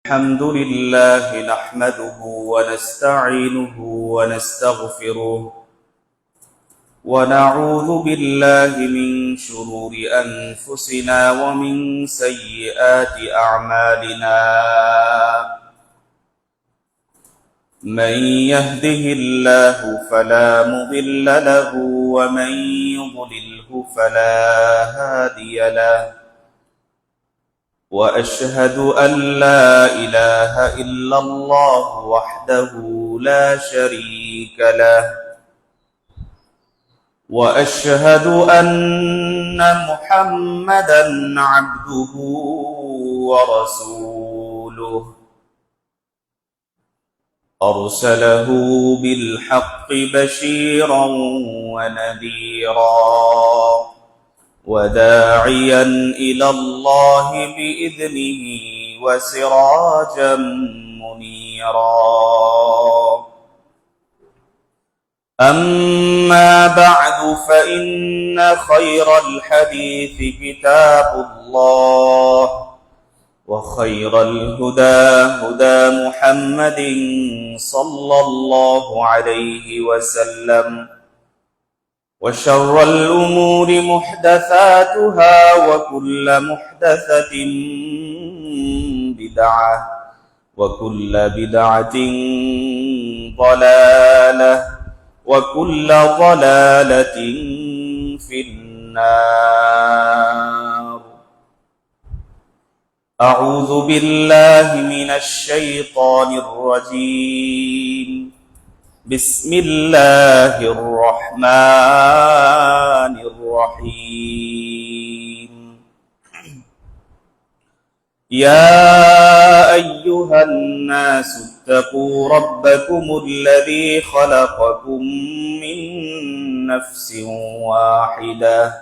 الحمد لله نحمده ونستعينه ونستغفره ونعوذ بالله من شرور أنفسنا ومن سيئات أعمالنا من يهده الله فلا مضل له ومن يضلله فلا هادي له وأشهد أن لا إله إلا الله وحده لا شريك له وأشهد أن محمدًا عبده ورسوله أرسله بالحق بشيرًا ونذيرًا وداعيًا إلى الله بإذنه وسراجًا منيرًا أما بعد فإن خير الحديث كتاب الله وخير الهدى هدى محمد صلى الله عليه وسلم وشر الأمور محدثاتها وكل محدثة بدعة وكل بدعة ضلالة وكل ضلالة في النار أعوذ بالله من الشيطان الرجيم بسم الله الرحمن الرحيم يا أيها الناس اتقوا ربكم الذي خلقكم من نفس واحدة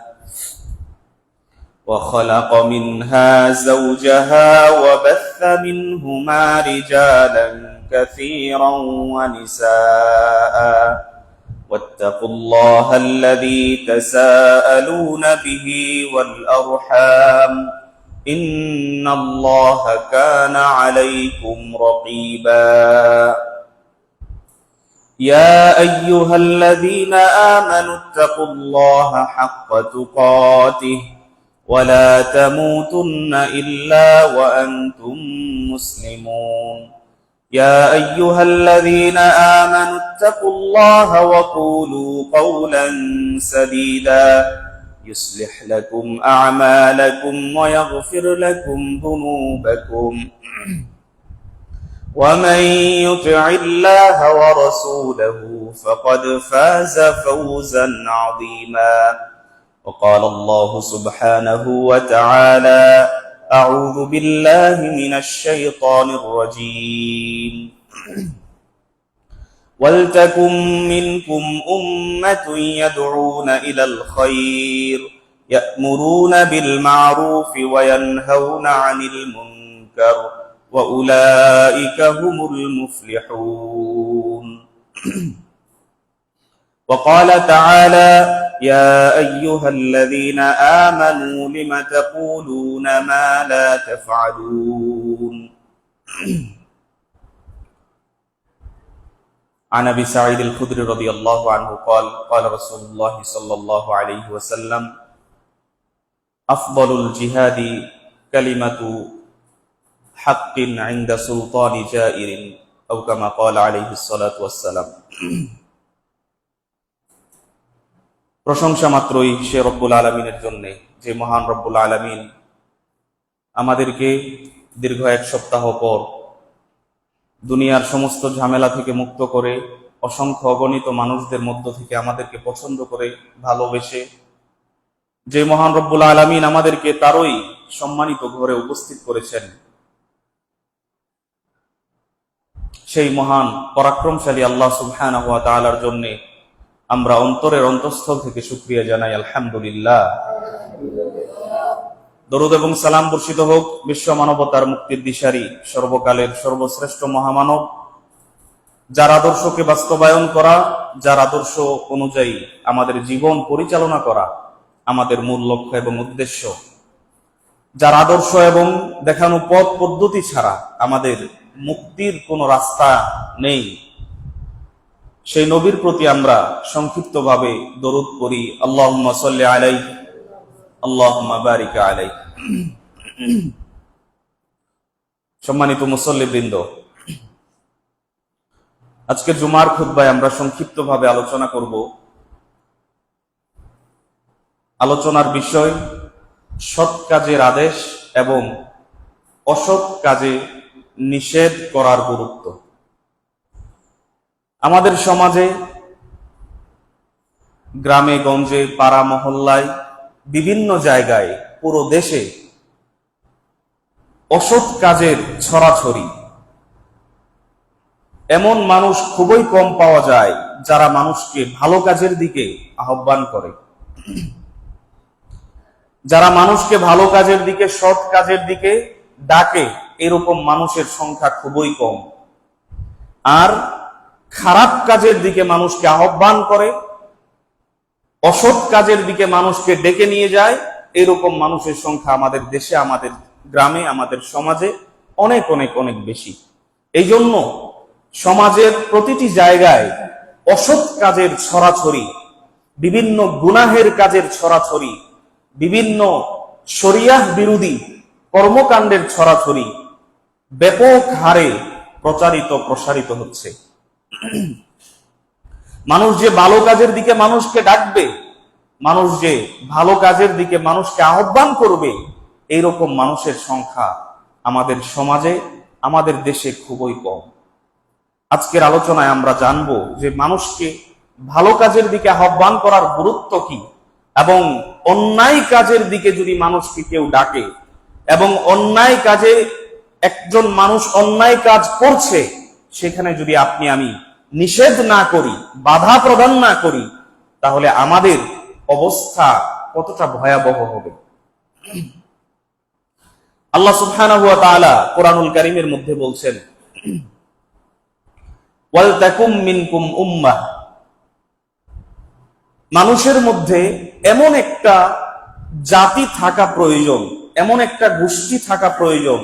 وخلق منها زوجها وبث منهما رجالا كثيرا ونساء واتقوا الله الذي تساءلون به والأرحام إن الله كان عليكم رقيبا يا أيها الذين آمنوا اتقوا الله حق تقاته ولا تموتن إلا وأنتم مسلمون يا أيها الذين آمنوا اتقوا الله وقولوا قولا سديدا يصلح لكم أعمالكم ويغفر لكم ذنوبكم ومن يطع الله ورسوله فقد فاز فوزا عظيما وقال الله سبحانه وتعالى أعوذ بالله من الشيطان الرجيم ولتكن منكم أمة يدعون إلى الخير يأمرون بالمعروف وينهون عن المنكر وأولئك هم المفلحون وقال تعالى يا أيها الذين آمنوا لم تقولون ما لا تفعلون عن أبي سعيد الخدري رضي الله عنه قال قال رسول الله صلى الله عليه وسلم أفضل الجهاد كلمة حق عند سلطان جائر أو كما قال عليه الصلاة والسلام প্রশংসা মাত্রই সে রব্বুল আলামিনের জন্য, যে মহান রব্বুল আলামিন আমাদেরকে দীর্ঘ এক সপ্তাহ পর দুনিয়ার সমস্ত ঝামেলা থেকে মুক্ত করে অসংখ্য অগণিত মানুষদের মধ্য থেকে আমাদেরকে পছন্দ করে ভালোবেসে যে মহান রব্বুল আলামিন আমাদেরকে তারই সম্মানিত ঘরে উপস্থিত করেছেন, সেই মহান পরাক্রমশালী আল্লাহ সুবহানাহু ওয়া তাআলার জন্য আমরা অন্তরের অন্তঃস্থল থেকে শুকরিয়া জানাই আলহামদুলিল্লাহ। দরুদ এবং সালাম বর্ষিত হোক বিশ্ব মানবতার মুক্তির দিশারি সর্বকালের সর্বশ্রেষ্ঠ মহামানব, যার আদর্শকে বাস্তবায়ন করা, যার আদর্শ অনুযায়ী আমাদের জীবন পরিচালনা করা আমাদের মূল লক্ষ্য এবং উদ্দেশ্য, যার আদর্শ এবং দেখানো পথ পদ্ধতি ছাড়া আমাদের মুক্তির কোনো রাস্তা নেই, সেই নবীর প্রতি আমরা সংক্ষিপ্তভাবে দরুদ পড়ি। আল্লাহুম্মা সাল্লি আলাইহি আল্লাহুম্মা বারিক আলাইহি। সম্মানিত মুসল্লিবৃন্দ, আজকে জুমার খুতবায় আমরা সংক্ষিপ্তভাবে আলোচনা করব। আলোচনার বিষয় সৎ কাজের আদেশ এবং অসৎ কাজে নিষেধ করার গুরুত্ব। আমাদের সমাজে, গ্রামে গঞ্জে, পাড়া মহল্লায়, বিভিন্ন জায়গায়, পুরো দেশে অসৎ কাজের ছড়াছড়ি। এমন মানুষ খুবই কম পাওয়া যায় যারা মানুষকে ভালো কাজের দিকে আহ্বান করে। যারা মানুষকে ভালো কাজের দিকে, সৎ কাজের দিকে ডাকে, এরকম মানুষের সংখ্যা খুবই কম। আর খারাপ কাজের দিকে মানুষকে আহ্বান করে, অসৎ কাজের দিকে মানুষকে ডেকে নিয়ে যায়, এরকম মানুষের সংখ্যা আমাদের দেশে, আমাদের গ্রামে, আমাদের সমাজে অনেক অনেক অনেক বেশি। এই জন্য সমাজের প্রতিটি জায়গায় অসৎ কাজের ছড়াছড়ি, বিভিন্ন গুনাহের কাজের ছড়াছড়ি, বিভিন্ন শরিয়াহ বিরোধী কর্মকাণ্ডের ছড়াছড়ি ব্যাপক হারে প্রসারিত হচ্ছে। মানুষ যে ভালো কাজের দিকে মানুষকে ডাকবে, মানুষ যে ভালো কাজের দিকে মানুষকে আহ্বান করবে, এইরকম মানুষের সংখ্যা আমাদের সমাজে, আমাদের দেশে খুবই কম। আজকের আলোচনায় আমরা জানব যে মানুষকে ভালো কাজের দিকে আহ্বান করার গুরুত্ব কি, এবং অন্যায় কাজের দিকে যদি মানুষকে কেউ ডাকে এবং অন্যায় কাজে একজন মানুষ অন্যায় কাজ করছে, সেখানে যদি আপনি আমি নিষেধ না করি, বাধা প্রদান না করি, তাহলে আমাদের অবস্থা কতটা ভয়াবহ হবে। আল্লাহ সুবহানাহু ওয়া তাআলা কোরআনুল কারীমের মধ্যে বলছেন, ওয়াল তাকুম মিনকুম উম্মাহ, মানুষের মধ্যে এমন একটা জাতি থাকা প্রয়োজন, এমন একটা গোষ্ঠী থাকা প্রয়োজন,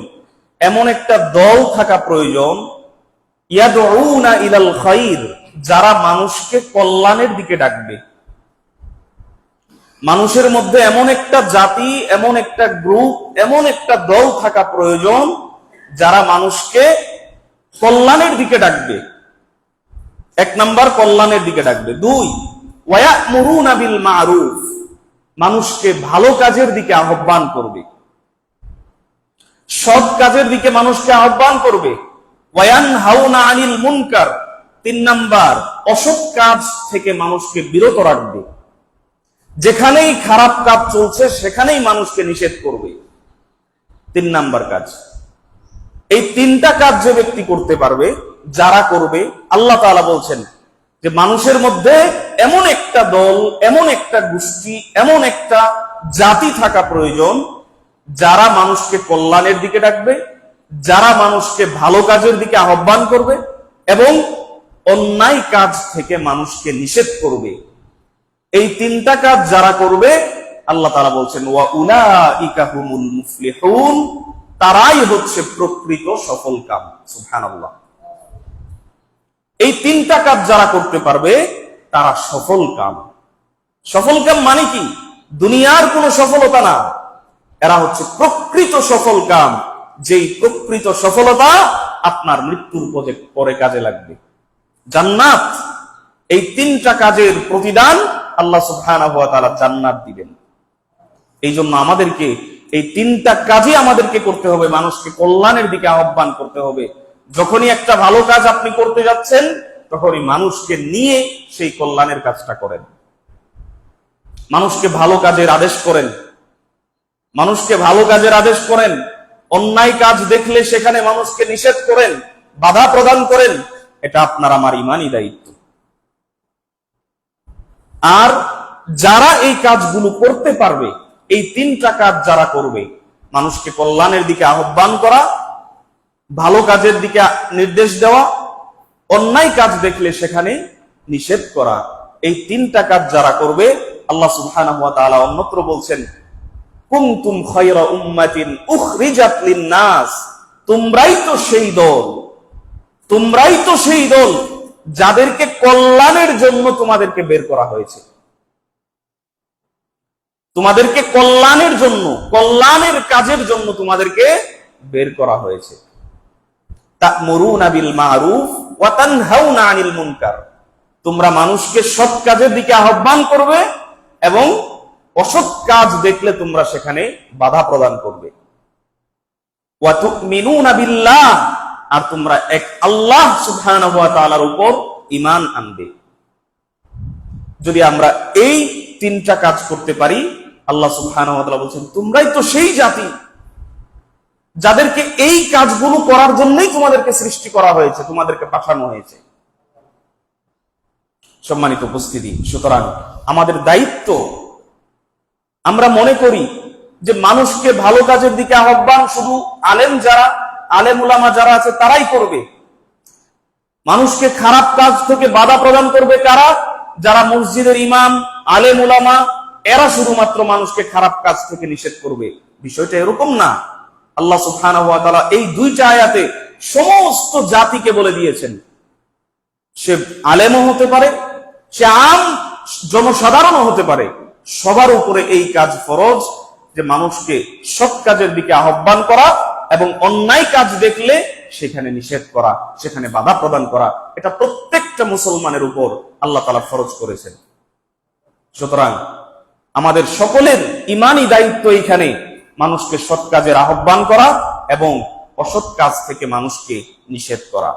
এমন একটা দল থাকা প্রয়োজন, ইয়াদউনা ইলাল খায়র, যারা মানুষকে কল্যাণের দিকে ডাকবে। মানুষের মধ্যে এমন একটা জাতি, এমন একটা গ্রুপ, এমন একটা দল থাকা প্রয়োজন যারা মানুষকে কল্যাণের দিকে ডাকবে। এক নাম্বার, কল্যাণের দিকে ডাকবে। দুই, ওয়ায়ামুরুনা বিল মারুফ, মানুষকে ভালো কাজের দিকে আহ্বান করবে, সৎ কাজের দিকে মানুষকে আহ্বান করবে। ওয়ায়ানহাউনা আনিল মুনকার, তিন নাম্বার, অসৎ কাজ থেকে মানুষকে বিরত রাখবে। যেখানেই খারাপ কাজ চলছে সেখানেই মানুষকে নিষেধ করবে। তিন নাম্বার কাজ। এই তিনটা কাজ যে ব্যক্তি করতে পারবে, যারা করবে, আল্লাহ তাআলা বলছেন যে মানুষের মধ্যে এমন একটা দল, এমন একটা গোষ্ঠী, এমন একটা জাতি থাকা প্রয়োজন যারা মানুষকে কল্যাণের দিকে ডাকবে, যারা মানুষকে ভালো কাজের দিকে আহ্বান করবে এবং অন্যায় কাজ থেকে মানুষকে নিষেধ করবে। এই তিনটা কাজ যারা করবে, আল্লাহ তাআলা বলছেন ওয়া উলাইকা হুমুল মুফলিহুন, তারাই হচ্ছে প্রকৃত সফলকাম। সুবহানাল্লাহ। এই তিনটা কাজ যারা করতে পারবে তারা সফলকাম। সফলকাম মানে কি? দুনিয়ার কোনো সফলতা না, এরা হচ্ছে প্রকৃত সফলকাম, যেই প্রকৃত সফলতা আপনার মৃত্যুর পরে কাজে লাগবে। জান্নাত, এই তিনটা কাজের প্রতিদান আল্লাহ সুবহানাহু ওয়া তাআলা জান্নাত দিবেন। এই জন্য আমাদেরকে এই তিনটা কাজই আমাদেরকে করতে হবে, মানুষকে কল্যাণের দিকে আহ্বান করতে হবে। যখনই একটা ভালো কাজ আপনি করতে যাচ্ছেন, তখনই মানুষকে নিয়ে সেই কল্যাণের কাজটা করেন। মানুষকে ভালো কাজের আদেশ করেন, মানুষকে ভালো কাজের আদেশ করেন। অন্যায় কাজ দেখলে সেখানে মানুষকে নিষেধ করেন, বাধা প্রদান করেন। এটা আপনার আমার ঈমানী দায়িত্ব। আর যারা এই কাজগুলো করতে পারবে, এই তিনটা কাজ যারা করবে, মানুষকে কল্যাণের দিকে আহ্বান করা, ভালো কাজের দিকে নির্দেশ দেওয়া, অন্যায় কাজ দেখলে সেখানে নিষেধ করা, এই তিনটা কাজ যারা করবে, আল্লাহ সুবহানাহু ওয়া তাআলা অন্যত্র বলছেন কুনতুম খায়রা উম্মাতিন উখরিজাত লিন-নাস, তোমরাই তো সেই দল যাদেরকে কল্যাণের জন্য তোমাদেরকে বের করা হয়েছে। তোমাদেরকে কল্যাণের জন্য, কল্যাণের কাজের জন্য তোমাদেরকে বের করা হয়েছে। তা'মুরুনা বিল মা'রুফ ওয়া তানহাউনা আনিল মুনকার, তোমরা মানুষকে সৎ কাজের দিকে আহ্বান করবে এবং অসৎ কাজ দেখলে তোমরা সেখানে বাধা প্রদান করবে। ওয়া তু'মিনুনা বিল্লাহ, আর তোমরা এক আল্লাহ সুবহানাহু ওয়া তাআলার উপর ঈমান আনবে। যদি আমরা এই তিনটা কাজ করতে পারি, আল্লাহ সুবহানাহু ওয়া তাআলা বলছেন তোমরাই তো সেই জাতি যাদেরকে এই কাজগুলো করার জন্যই তোমাদেরকে সৃষ্টি করা হয়েছে, তোমাদেরকে পাঠানো হয়েছে। সম্মানিত উপস্থিতি, সুতরাং আমাদের দায়িত্ব, আমরা মনে করি যে মানুষকে ভালো কাজের দিকে আহ্বান শুধু আলেম উলামা যারা আছে তারাই করবে। মানুষকে খারাপ কাজ থেকে বাধা প্রদান করবে কারা? যারা মসজিদের ইমাম, আলেম উলামা, এরা শুধুমাত্র মানুষকে খারাপ কাজ থেকে নিষেধ করবে। বিষয়টা এরকম না। আল্লাহ সুবহানাহু ওয়া তাআলা এই দুইটা আয়াতে সমস্ত জাতিকে বলে দিয়েছেন, সে আলেমও হতে পারে, সে আম জনসাধারণও হতে পারে, সবার উপরে এই কাজ ফরজ যে মানুষকে সৎ কাজের দিকে আহ্বান করা এবং অন্যায় কাজ দেখলে সেখানে নিষেধ করা, সেখানে বাধা প্রদান করা। এটা প্রত্যেকটা মুসলমানের উপর আল্লাহ তাআলা ফরজ করেছেন। সুতরাং আমাদের সকলের ঈমানি দায়িত্ব এখানে মানুষকে সৎ কাজের আহ্বান করা এবং অসৎ কাজ থেকে মানুষকে নিষেধ করা।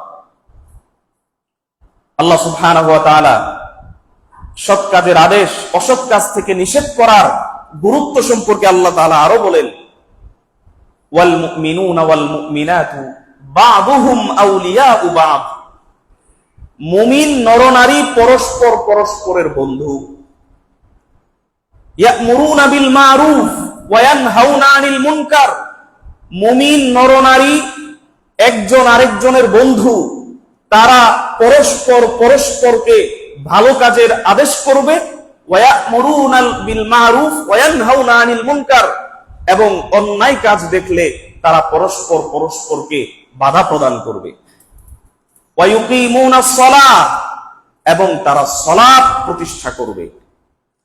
আল্লাহ সুবহানাহু ওয়া তাআলা সৎ কাজের আদেশ, অসৎ কাজ থেকে নিষেধ করার গুরুত্ব সম্পর্কে আল্লাহ তাআলা আরো বলেন, ওয়াল মুমিনুনা ওয়াল মুমিনাতু বা'দুহুম আউলিয়াউ বা'দ, মুমিন নরনারী পরস্পরের বন্ধু। ইয়া'মুরুনা বিল মা'রুফ ওয়া ইয়ানহাউনা আনিল মুনকার, মুমিন নরনারী একজন আরেকজনের বন্ধু, তারা পরস্পরকে ভালো কাজের আদেশ করবে। ওয়া ইয়া'মুরুনা বিল মা'রুফ ওয়া ইয়ানহাউনা আনিল মুনকার, এবং অন্যায় কাজ দেখলে তারা পরস্পরকে বাধা প্রদান করবে। ওয়া ইউকিমুনাস সালাহ, এবং তারা সালাত প্রতিষ্ঠা করবে,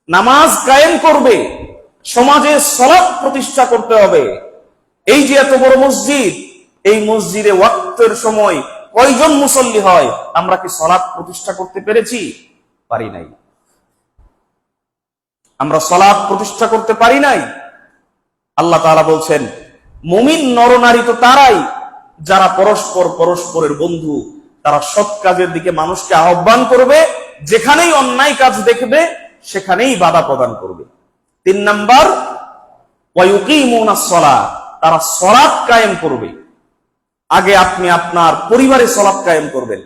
নামাজ কায়েম করবে। সমাজে সালাত প্রতিষ্ঠা করতে হবে। এই যে এত বড় মসজিদ, এই মসজিদে ওয়াক্তের সময় কয়জন মুসল্লি হয়? আমরা কি সালাত প্রতিষ্ঠা করতে পেরেছি? পারি নাই। আমরা সালাত প্রতিষ্ঠা করতে পারি নাই। আল্লাহ তাআলা বলছেন মুমিন নরনারী তো তারাই যারা পরস্পরের বন্ধু, তারা সৎ কাজের দিকে মানুষকে আহ্বান করবে, যেখানেই অন্যায় কাজ দেখবে সেখানেই বাধা প্রদান করবে। 3 নাম্বার, ওয়া ইউকিমুনাস সালাহ, তারা সালাত কায়েম করবে। আগে আপনি আপনার পরিবারে সালাত কায়েম করবেন,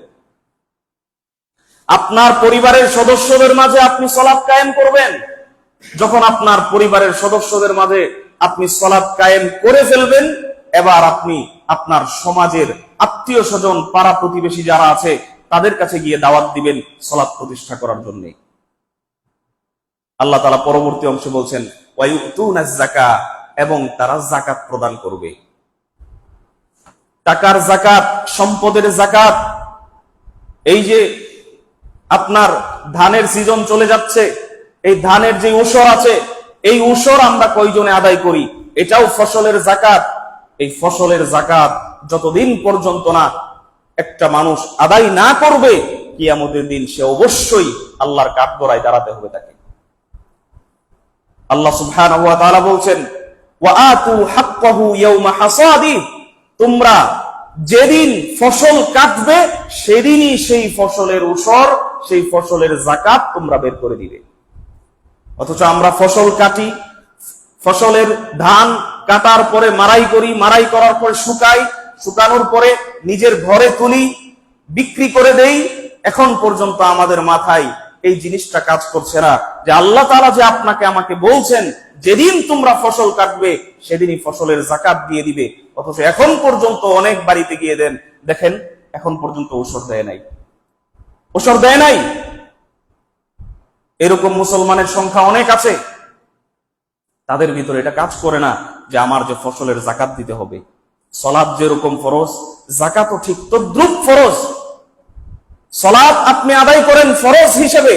আপনার পরিবারের সদস্যদের মাঝে আপনি সালাত কায়েম করবেন। যখন আপনার পরিবারের সদস্যদের মাঝে আপনি সালাত কায়েম করে ফেলবেন, এবার আপনি আপনার সমাজের আত্মীয় স্বজন, পাড়া প্রতিবেশী যারা আছে তাদের কাছে গিয়ে দাওয়াত দিবেন সালাত প্রতিষ্ঠা করার জন্য। আল্লাহ তাআলা পরবর্তী অংশে বলছেন ওয়া ইউতুনাজ যাকাত, এবং তারা যাকাত প্রদান করবে। টাকার যাকাত, সম্পদের যাকাত। এই যে আপনার ধানের সিজন চলে যাচ্ছে, এই ধানের যে উসর আছে, এই উসর আমরা কয়জনে আদায় করি? এটাও ফসলের যাকাত। এই ফসলের যাকাত যতদিন পর্যন্ত না একটা মানুষ আদায় না করবে, কিয়ামতের দিন সে অবশ্যই আল্লাহর কাঠগড়ায় দাঁড়াতে হবে তাকে। আল্লাহ সুবহানাহু ওয়া তাআলা বলছেন ওয়া আতু হাক্কাহু ইয়াওমা হাসাদি, তোমরা যেদিন ফসল কাটবে সেদিনই সেই ফসলের উসর, সেই ফসলের যাকাত তোমরা বের করে দিবে। অথচ আমরা ফসল কাটি, ফসলের ধান কাটার পরে মারাই করি, মারাই করার পরে শুকাই, শুকানোর পরে নিজের ঘরে তুলি, বিক্রি করে দেই। এখন পর্যন্ত আমাদের মাথায় এই জিনিসটা কাজ করছে না যে আল্লাহ তাআলা যে আপনাকে আমাকে বলছেন যেদিন তোমরা ফসল কাটবে সেদিনই ফসলের যাকাত দিয়ে দিবে। অথচ এখন পর্যন্ত অনেক বাড়িতে গিয়ে দেখেন এখন পর্যন্ত ওসর দেয় নাই, ওসর দেয় নাই। এরকম মুসলমানের সংখ্যা অনেক আছে। তাদের ভিতরে এটা কাজ করে না যে আমার যে ফসলের জাকাত দিতে হবে। সলাৎ যেরকম ফরজ, জাকাতও ঠিক তদ্রুপ ফরজ। সলাৎ আপনি আদায় করেন ফরজ হিসেবে,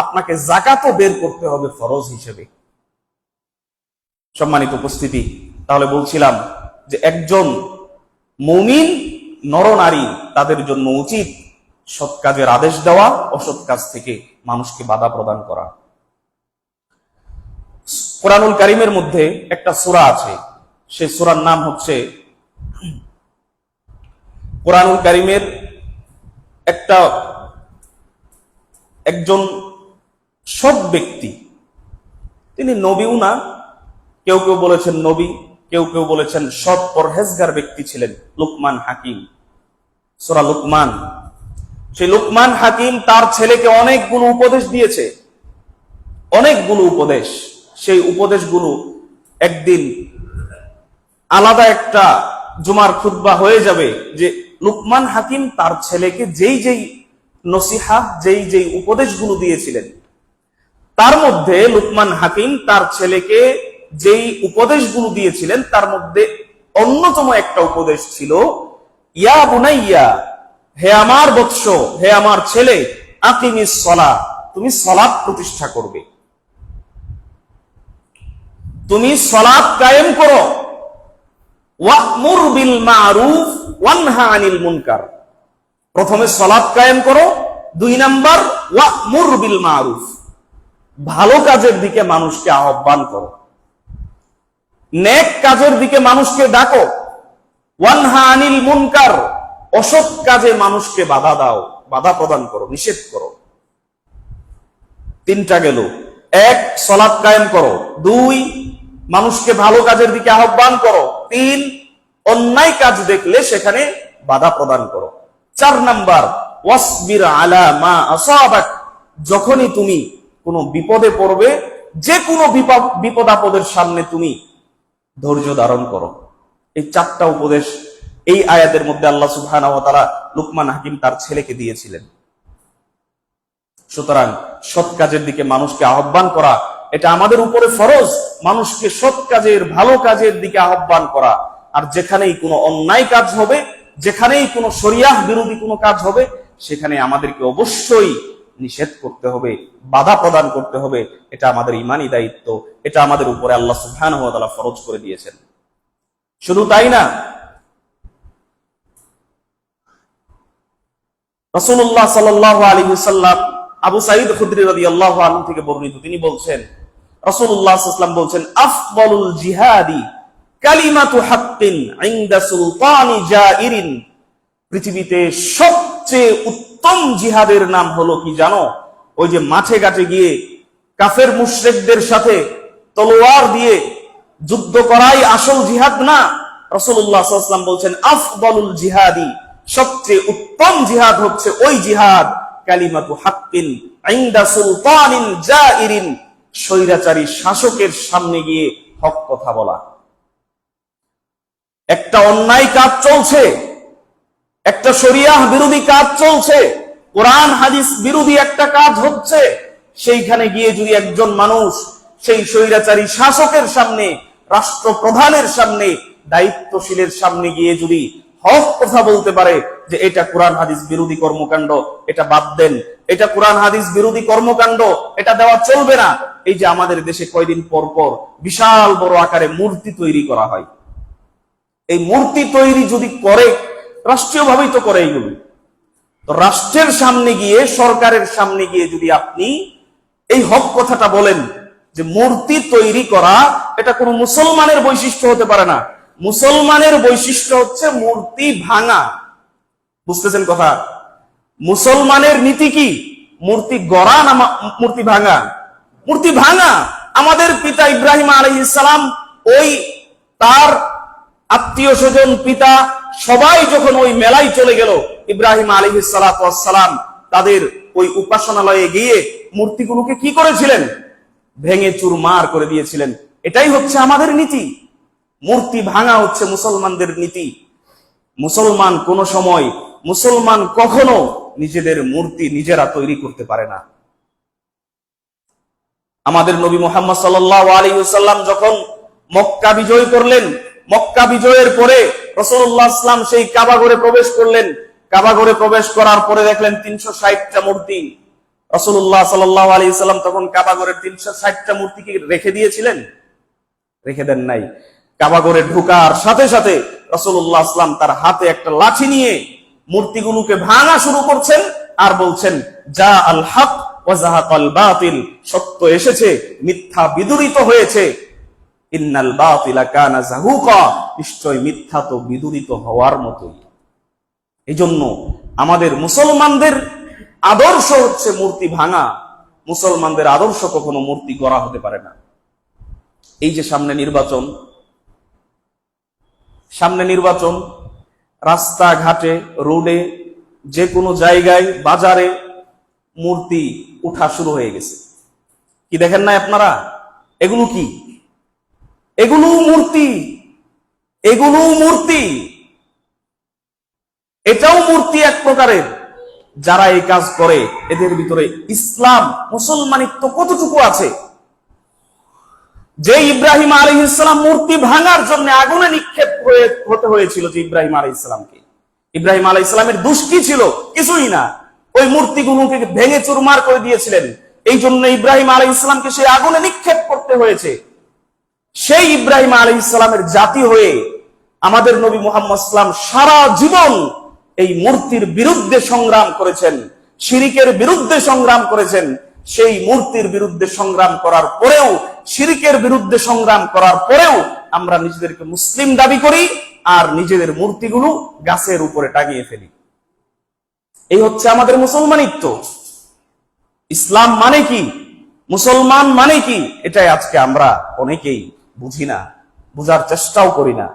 আপনাকে জাকাতও বের করতে হবে ফরজ হিসেবে। সম্মানিত উপস্থিতি, তাহলে বলছিলাম যে একজন মুমিন নরনারী তাদের জন্য উচিত সৎ কাজের আদেশ দেওয়া, অসৎ কাজ থেকে মানুষকে বাধা প্রদান করা। কোরআনুল কারীমের মধ্যে একটা সূরা আছে, সেই সূরার নাম হচ্ছে, কোরআনুল কারীমের একজন সৎ ব্যক্তি, তিনি নবীও না, কেউ কেউ বলেছেন নবী, কেউ কেউ বলেছেন সৎ পরহেজগার ব্যক্তি ছিলেন লুকমান হাকিম। সূরা লুকমান, সেই লুকমান হাকিম তার ছেলেকে অনেকগুলো উপদেশ দিয়েছে, অনেকগুলো উপদেশ। সেই উপদেশগুলো একদিন আলাদা একটা জুমার খুতবা হয়ে যাবে যে লুকমান হাকিম তার ছেলেকে যেই যেই নসিহা, যেই যেই উপদেশগুলো দিয়েছিলেন, তার মধ্যে লুকমান হাকিম তার ছেলেকে যেই উপদেশগুলো দিয়েছিলেন তার মধ্যে অন্যতম একটা উপদেশ ছিল, ইয়া বুনাইয়া, হে আমার বৎস, হে আমার ছেলে, আকিমিস সালাহ, তুমি সালাত প্রতিষ্ঠা করবে, তুমি সালাত কায়েম করো। ওয়া'মুর বিল মা'রুফ ওয়ানহা আনিল মুনকার, প্রথমে সালাত কায়েম করো, 2 নাম্বার ওয়া'মুর বিল মা'রুফ, ভালো কাজের দিকে মানুষকে আহ্বান করো, নেক কাজের দিকে মানুষকে ডাকো। ওয়ানহা আনিল মুনকার, অসৎ কাজে মানুষকে বাধা দাও, বাধা প্রদান করো, নিষেধ করো। 3টা গেল। 1, সালাত কায়েম করো। 2, মানুষকে ভালো কাজের দিকে আহ্বান করো। 3, অন্যায় কাজ দেখলে সেখানে বাধা প্রদান করো। 4 নাম্বার, ওয়াসবির আলা মা আসাবাক, যখনই তুমি কোনো বিপদে পড়বে, যে কোনো বিপদ আপদের সামনে তুমি ধৈর্য ধারণ করো। এই 4টা উপদেশ এই আয়াতের মধ্যে আল্লাহ সুবহানাহু ওয়া তাআলা লুকমান হাকিম তার ছেলেকে দিয়েছিলেন। সুতরাং সৎ কাজের দিকে মানুষকে আহ্বান করা, এটা আমাদের উপরে ফরজ, মানুষকে সৎ কাজের, ভালো কাজের দিকে আহ্বান করা। আর যেখানেই কোনো অন্যায় কাজ হবে, যেখানেই কোনো শরিয়াহ বিরোধী কোনো কাজ হবে, সেখানে আমাদেরকে অবশ্যই নিষেধ করতে হবে, বাধা প্রদান করতে হবে। এটা আমাদের ঈমানি দায়িত্ব, এটা আমাদের উপরে আল্লাহ সুবহানাহু ওয়া তাআলা ফরজ করে দিয়েছেন। শুধু তাই না, রাসূলুল্লাহ সাল্লাল্লাহু আলাইহি ওয়াসাল্লাম, আবু সাঈদ খুদরি রাদিয়াল্লাহু আনহু থেকে বর্ণিত, তিনি বলছেন, রাসূলুল্লাহ সাল্লাল্লাহু আলাইহি ওয়াসাল্লাম বলছেন, আফদালুল জিহাদি কালিমাতু হাক্কিন ইনদা সুলতানি জাইরিন, পৃথিবীতে সবচেয়ে উত্তম জিহাদের নাম হলো কি জানো? ওই যে মাঠে ঘাটে গিয়ে কাফের মুশরিকদের সাথে তলোয়ার দিয়ে যুদ্ধ করাই আসল জিহাদ না। রাসূলুল্লাহ সাল্লাল্লাহু আলাইহি ওয়াসাল্লাম বলছেন, আফদালুল জিহাদি, সবচেয়ে উত্তম জিহাদ হচ্ছে ওই জিহাদ, কালিমাতু হাক্কিন ইনদা সুলতানিন জাইরিন, স্বৈরাচারী শাসকের সামনে গিয়ে হক কথা বলা। একটা অন্যায় কাজ চলছে, একটা শরিয়াহ বিরোধী কাজ চলছে, কোরআন হাদিস বিরোধী একটা কাজ হচ্ছে, সেইখানে গিয়ে যদি একজন মানুষ সেই স্বৈরাচারী শাসকের সামনে, রাষ্ট্রপ্রধানের সামনে, দায়িত্বশীলের সামনে গিয়ে যদি হক কথা বলতে পারে যে এটা কোরআন হাদিস বিরোধী কর্মকাণ্ড, এটা বাদ দেন, এটা কোরআন হাদিস বিরোধী কর্মকাণ্ড, এটা দেওয়া চলবে না। এই যে আমাদের দেশে কয়দিন পর পর বিশাল বড় আকারে মূর্তি তৈরি করা হয়, এই মূর্তি তৈরি যদি করে, রাষ্ট্রীয় ভাবেই তো করে এইগুলো, তো রাষ্ট্রের সামনে গিয়ে, সরকারের সামনে গিয়ে যদি আপনি এই হক কথাটা বলেন যে মূর্তি তৈরি করা এটা কোনো মুসলমানের বৈশিষ্ট্য হতে পারে না, মুসলমানের বৈশিষ্ট্য হচ্ছে মূর্তি ভাঙা। বুঝতেছেন কথা? মুসলমানের নীতি কি? মূর্তি গড়া না মূর্তি ভাঙা? মূর্তি ভাঙা। আমাদের পিতা ইব্রাহিম আলাইহিস সালাম, ওই তার আত্মীয় স্বজন, পিতা সবাই যখন ওই মেলায় চলে গেল, ইব্রাহিম আলাইহিস সালাতু ওয়াস সালাম তাদের ওই উপাসনালয়ে গিয়ে মূর্তিগুলোকে কি করেছিলেন? ভেঙে চুরমার করে দিয়েছিলেন। এটাই হচ্ছে আমাদের নীতি। মূর্তি ভাঙা হচ্ছে মুসলমানদের নীতি। মুসলমান কোন সময়, মুসলমান কখনো নিজেদের মূর্তি নিজেরা তৈরি করতে পারে না। আমাদের নবী মুহাম্মদ সাল্লাল্লাহু আলাইহি ওয়াসাল্লাম যখন মক্কা বিজয় করলেন, মক্কা বিজয়ের পরে রাসূলুল্লাহ সাল্লাল্লাহু আলাইহি ওয়াসাল্লাম সেই কাবা ঘরে প্রবেশ করলেন। কাবা ঘরে প্রবেশ করার পরে দেখলেন 360টা মূর্তি। রাসূলুল্লাহ সাল্লাল্লাহু আলাইহি ওয়াসাল্লাম তখন কাবা ঘরের 360টা মূর্তিকে রেখে দিয়েছিলেন? রেখে দেন নাই। কাবা ঘরে ঢোকার সাথে সাথে রাসূলুল্লাহ সাল্লাল্লাহু আলাইহি ওয়াসাল্লাম তার হাতে একটা লাঠি নিয়ে মূর্তিগুলোকে ভাঙা শুরু করছেন আর বলছেন, যা আল হক ওয়া যাহাকাল বাতিল, সত্য এসেছে, মিথ্যা বিদূরিত হয়েছে। ইন্নাল বাতিলা কানা যাহুকা, নিশ্চয় মিথ্যা তো বিদূরিত হওয়ার মতোই। এই জন্য আমাদের মুসলমানদের আদর্শ হচ্ছে মূর্তি ভাঙা। মুসলমানদের আদর্শ কখনো মূর্তি গড়া হতে পারে না। এই যে সামনে নির্বাচন, রাস্তাঘাটে, রোডে, যে কোনো জায়গায়, বাজারে মূর্তি উঠা শুরু হয়ে গেছে। কি দেখেন না আপনারা? এগুলো কি? এগুলো মূর্তি। এটাও মূর্তি এক প্রকারের। যারা এই কাজ করে এদের ভিতরে ইসলাম, মুসলমানিত্ব কতটুকু আছে? যে ইব্রাহিম আলাইহিস সালাম মূর্তি ভাঙার জন্য আগুনে নিক্ষেপ হতে হয়েছিল, যে ইব্রাহিম আলাইহিস সালামকে, ইব্রাহিম আলাইহিস সালামের দোষ কি ছিল? কিছুই না। ওই মূর্তিগুলোকে ভেঙে চুরমার করে দিয়েছিলেন। এই জন্য ইব্রাহিম আলাইহিস সালামকে সেই আগুনে নিক্ষেপ করতে হয়েছে। সেই ইব্রাহিম আলাইহিস সালামের জাতি হয়ে আমাদের নবী মুহাম্মদ সাল্লাল্লাহু আলাইহি ওয়াসাল্লাম সারা জীবন এই মূর্তির বিরুদ্ধে সংগ্রাম করেছেন, শিরিকের বিরুদ্ধে সংগ্রাম করেছেন। সেই মূর্তির বিরুদ্ধে সংগ্রাম করার পরেও, শিরিকের বিরুদ্ধে সংগ্রাম করার পরেও আমরা নিজেদেরকে মুসলিম দাবি করি আর নিজেদের মূর্তিগুলো গাছের উপরে টাঙিয়ে ফেলি। এই হচ্ছে আমাদের মুসলমানিত্ব। ইসলাম মানে কি, মুসলমান মানে কি, এটাই আজকে আমরা অনেকেই বুঝি না, বুঝার চেষ্টাও করি না।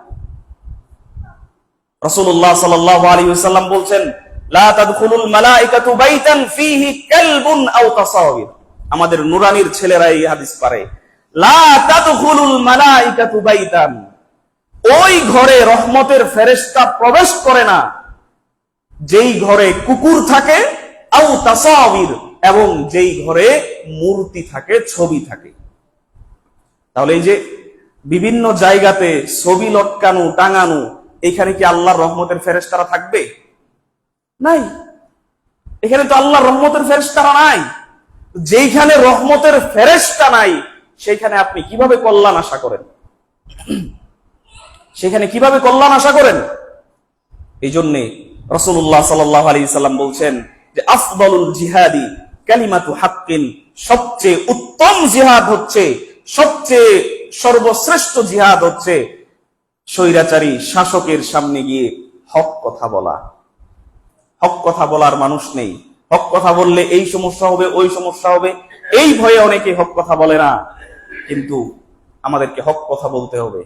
রাসূলুল্লাহ সাল্লাল্লাহু আলাইহি ওয়াসাল্লাম বলছেন, লা তাদখুলুল মালাইকাতু বাইতান ফীহি কালবুন আও তাসাওয়ির। আমাদের নুরানির ছেলেরা এই হাদিস পারে। লা তাদখুলুল মালাইকাতু বাইতান, ওই ঘরে রহমতের ফেরেশতা প্রবেশ করে না যেই ঘরে কুকুর থাকে, আও তাসাওয়ির, এবং যেই ঘরে মূর্তি থাকে, ছবি থাকে। তাহলে এই যে বিভিন্ন জায়গাতে ছবি লটকানো, টাঙানো, এখানে কি আল্লাহর রহমতের ফেরেশতারা থাকবে? নাই। এখানে তো আল্লাহর রহমতের ফেরেশতারা নাই। যেখানে রহমতের ফেরেশতা নাই সেখানে আপনি কিভাবে কল্যাণ আশা করেন? সেখানে কিভাবে কল্যাণ আশা করেন? এই জন্যে রাসূলুল্লাহ সাল্লাল্লাহু আলাইহি সাল্লাম বলছেন যে আফদালুল জিহাদি কালিমাতু হাক্কিন, সবচেয়ে উত্তম জিহাদ হচ্ছে, সবচেয়ে সর্বশ্রেষ্ঠ জিহাদ হচ্ছে স্বৈরাচারী শাসকের সামনে গিয়ে হক কথা বলা। হক কথা বলার মানুষ নেই। হক কথা বললে এই সমস্যা হবে, ওই সমস্যা হবে, এই ভয়ে অনেকে হক কথা বলে না। কিন্তু আমাদেরকে হক কথা বলতে হবে।